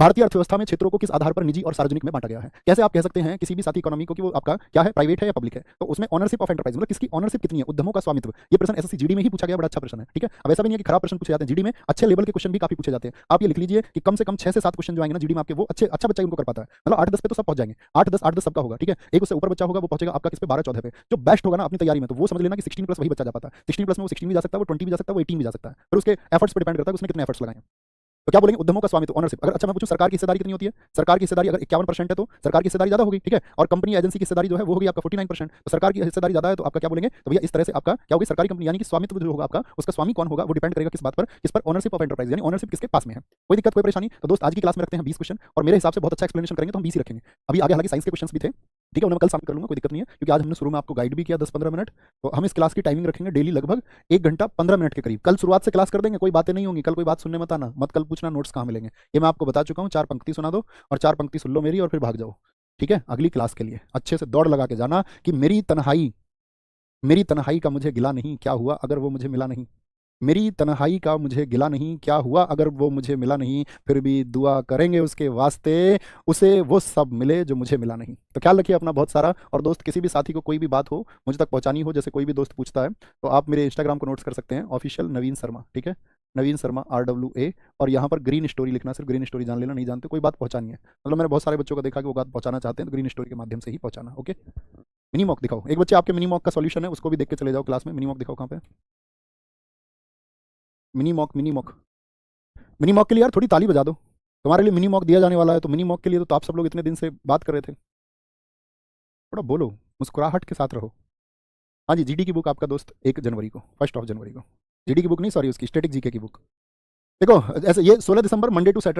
भारतीय अर्थव्यवस्था में क्षेत्रों को किस आधार पर निजी और सार्वजनिक में बांटा गया है? कैसे आप कह सकते हैं किसी भी साथी इकोनॉमी को कि वो आपका क्या है, प्राइवेट है या पब्लिक है? तो उसमें ओनरशिप ऑफ एंटरप्राइज मतलब किसकी ओनरशिप कितनी है, उद्यमों का स्वामित्व। ये प्रश्न एसएससी जीडी में ही पूछा गया, बड़ा अच्छा प्रश्न है, ठीक है। अब ऐसा भी नहीं है कि खराब प्रश्न पूछे जाते हैं, जीडी में अच्छे लेवल के क्वेश्चन भी काफी पूछे जाते हैं। आप ये लिख लीजिए कि कम से कम 6 से 7 क्वेश्चन जो आएंगे ना जीडी में आपके, वो अच्छा बच्चा उनको कर पाता है। मतलब 8-10 पे तो सब पहुंच जाएंगे, 8-10 सबका होगा, ठीक है। एक उससे ऊपर बच्चा होगा, वो पहुंचेगा आपका किस पे, 12-14 पे। जो बेस्ट होगा ना अपनी तैयारी में, तो वो समझ लेना कि 16+ वही बच्चा जा पाता है। 16+ में वो 16 भी जा सकता है, वो 20 भी जा सकता है, वो 18 भी जा सकता है। फिर उसके एफर्ट्स पे डिपेंड करता है उसने कितने एफर्ट्स लगाए हैं। तो क्या बोलेंगे, उद्यमों का स्वामित्व, ओनरशिप। अगर अच्छा मैं पूछूं सरकार की हिस्सेदारी कितनी होती है, सरकार की हिस्सेदारी अगर 51% है तो सरकार की हिस्सेदारी ज्यादा होगी, ठीक है। और कंपनी एजेंसी की हिस्सेदारी जो है वो होगी आपका 49%। तो सरकार की हिस्सेदारी ज्यादा है तो आपका क्या बोलेंगे, तो भैया इस तरह से आपका क्या होगी, सरकारी कंपनी, यानी कि स्वामित्व जो होगा आपका, उसका स्वामी कौन होगा वो डिपेंड करेगा किस बात पर, किस पर, ओनरशिप ऑफ एंटरप्राइज, यानी ओनरशिप किसके पास में है। कोई दिक्कत कोई परेशानी? तो दोस्त आज की क्लास में रखते हैं 20 क्वेश्चन, और मेरे हिसाब से बहुत अच्छा एक्सप्लेनेशन करेंगे तो हम 20 ही रखेंगे। अभी आगे हालांकि साइंस के क्वेश्चन भी थे, ठीक है, उन्हें मैं कल शामिल कर लूंगा, कोई दिक्कत नहीं है, क्योंकि आज हमने शुरू में आपको गाइड भी किया 10-15 मिनट। तो हम इस क्लास की टाइमिंग रखेंगे डेली लगभग 1 घंटा 15 मिनट के करीब। कल शुरुआत से क्लास कर देंगे, कोई बातें नहीं होंगी, कल कोई बात सुनने मत आना, मत कल पूछना नोट्स कहाँ मिलेंगे, ये मैं आपको बता चुका हूँ। 4 पंक्ति सुना दो और 4 पंक्ति सुन लो मेरी और फिर भाग जाओ, ठीक है। अगली क्लास के लिए अच्छे से दौड़ लगा के जाना कि मेरी तन्हाई का मुझे गिला नहीं, क्या हुआ अगर वो मुझे मिला नहीं। मेरी तन्हाई का मुझे गिला नहीं, क्या हुआ अगर वो मुझे मिला नहीं, फिर भी दुआ करेंगे उसके वास्ते, उसे वो सब मिले जो मुझे मिला नहीं। तो ख्याल रखिए अपना बहुत सारा। और दोस्त किसी भी साथी को कोई भी बात हो मुझे तक पहुंचानी हो, जैसे कोई भी दोस्त पूछता है, तो आप मेरे इंस्टाग्राम को नोट्स कर सकते हैं, ऑफिशियल नवीन शर्मा, ठीक है, नवीन शर्मा RWA। और यहाँ पर ग्रीन स्टोरी लिखना, सिर्फ ग्रीन स्टोरी जान लेना, नहीं जानते कोई बात पहुंचानी है, मतलब मैंने बहुत सारे बच्चों को देखा कि वो बात पहुंचाना चाहते हैं तो ग्रीन स्टोरी के माध्यम से ही पहुंचाना, ओके। मिनी मॉक दिखाओ, एक बच्चे आपके मिनी मॉक का सॉल्यूशन है उसको भी देख के चले जाओ क्लास में। मिनी मॉक दिखाओ कहाँ पे, mini mock, mini mock, mini mock के लिए यार थोड़ी ताली बजा दो, तुम्हारे लिए मिनी मॉक दिया जाने वाला है। तो मिनी मॉक के लिए तो आप सब लोग इतने दिन से बात कर रहे थे, थोड़ा बोलो, मुस्कुराहट के साथ रहो। हाँ जी, जीडी की बुक आपका दोस्त 1 जनवरी को, 1 जनवरी को, जीडी की बुक नहीं, सॉरी, उसकी स्टैटिक जीके की बुक। देखो ऐसे, ये 16 दिसंबर मंडे टू सैटरडे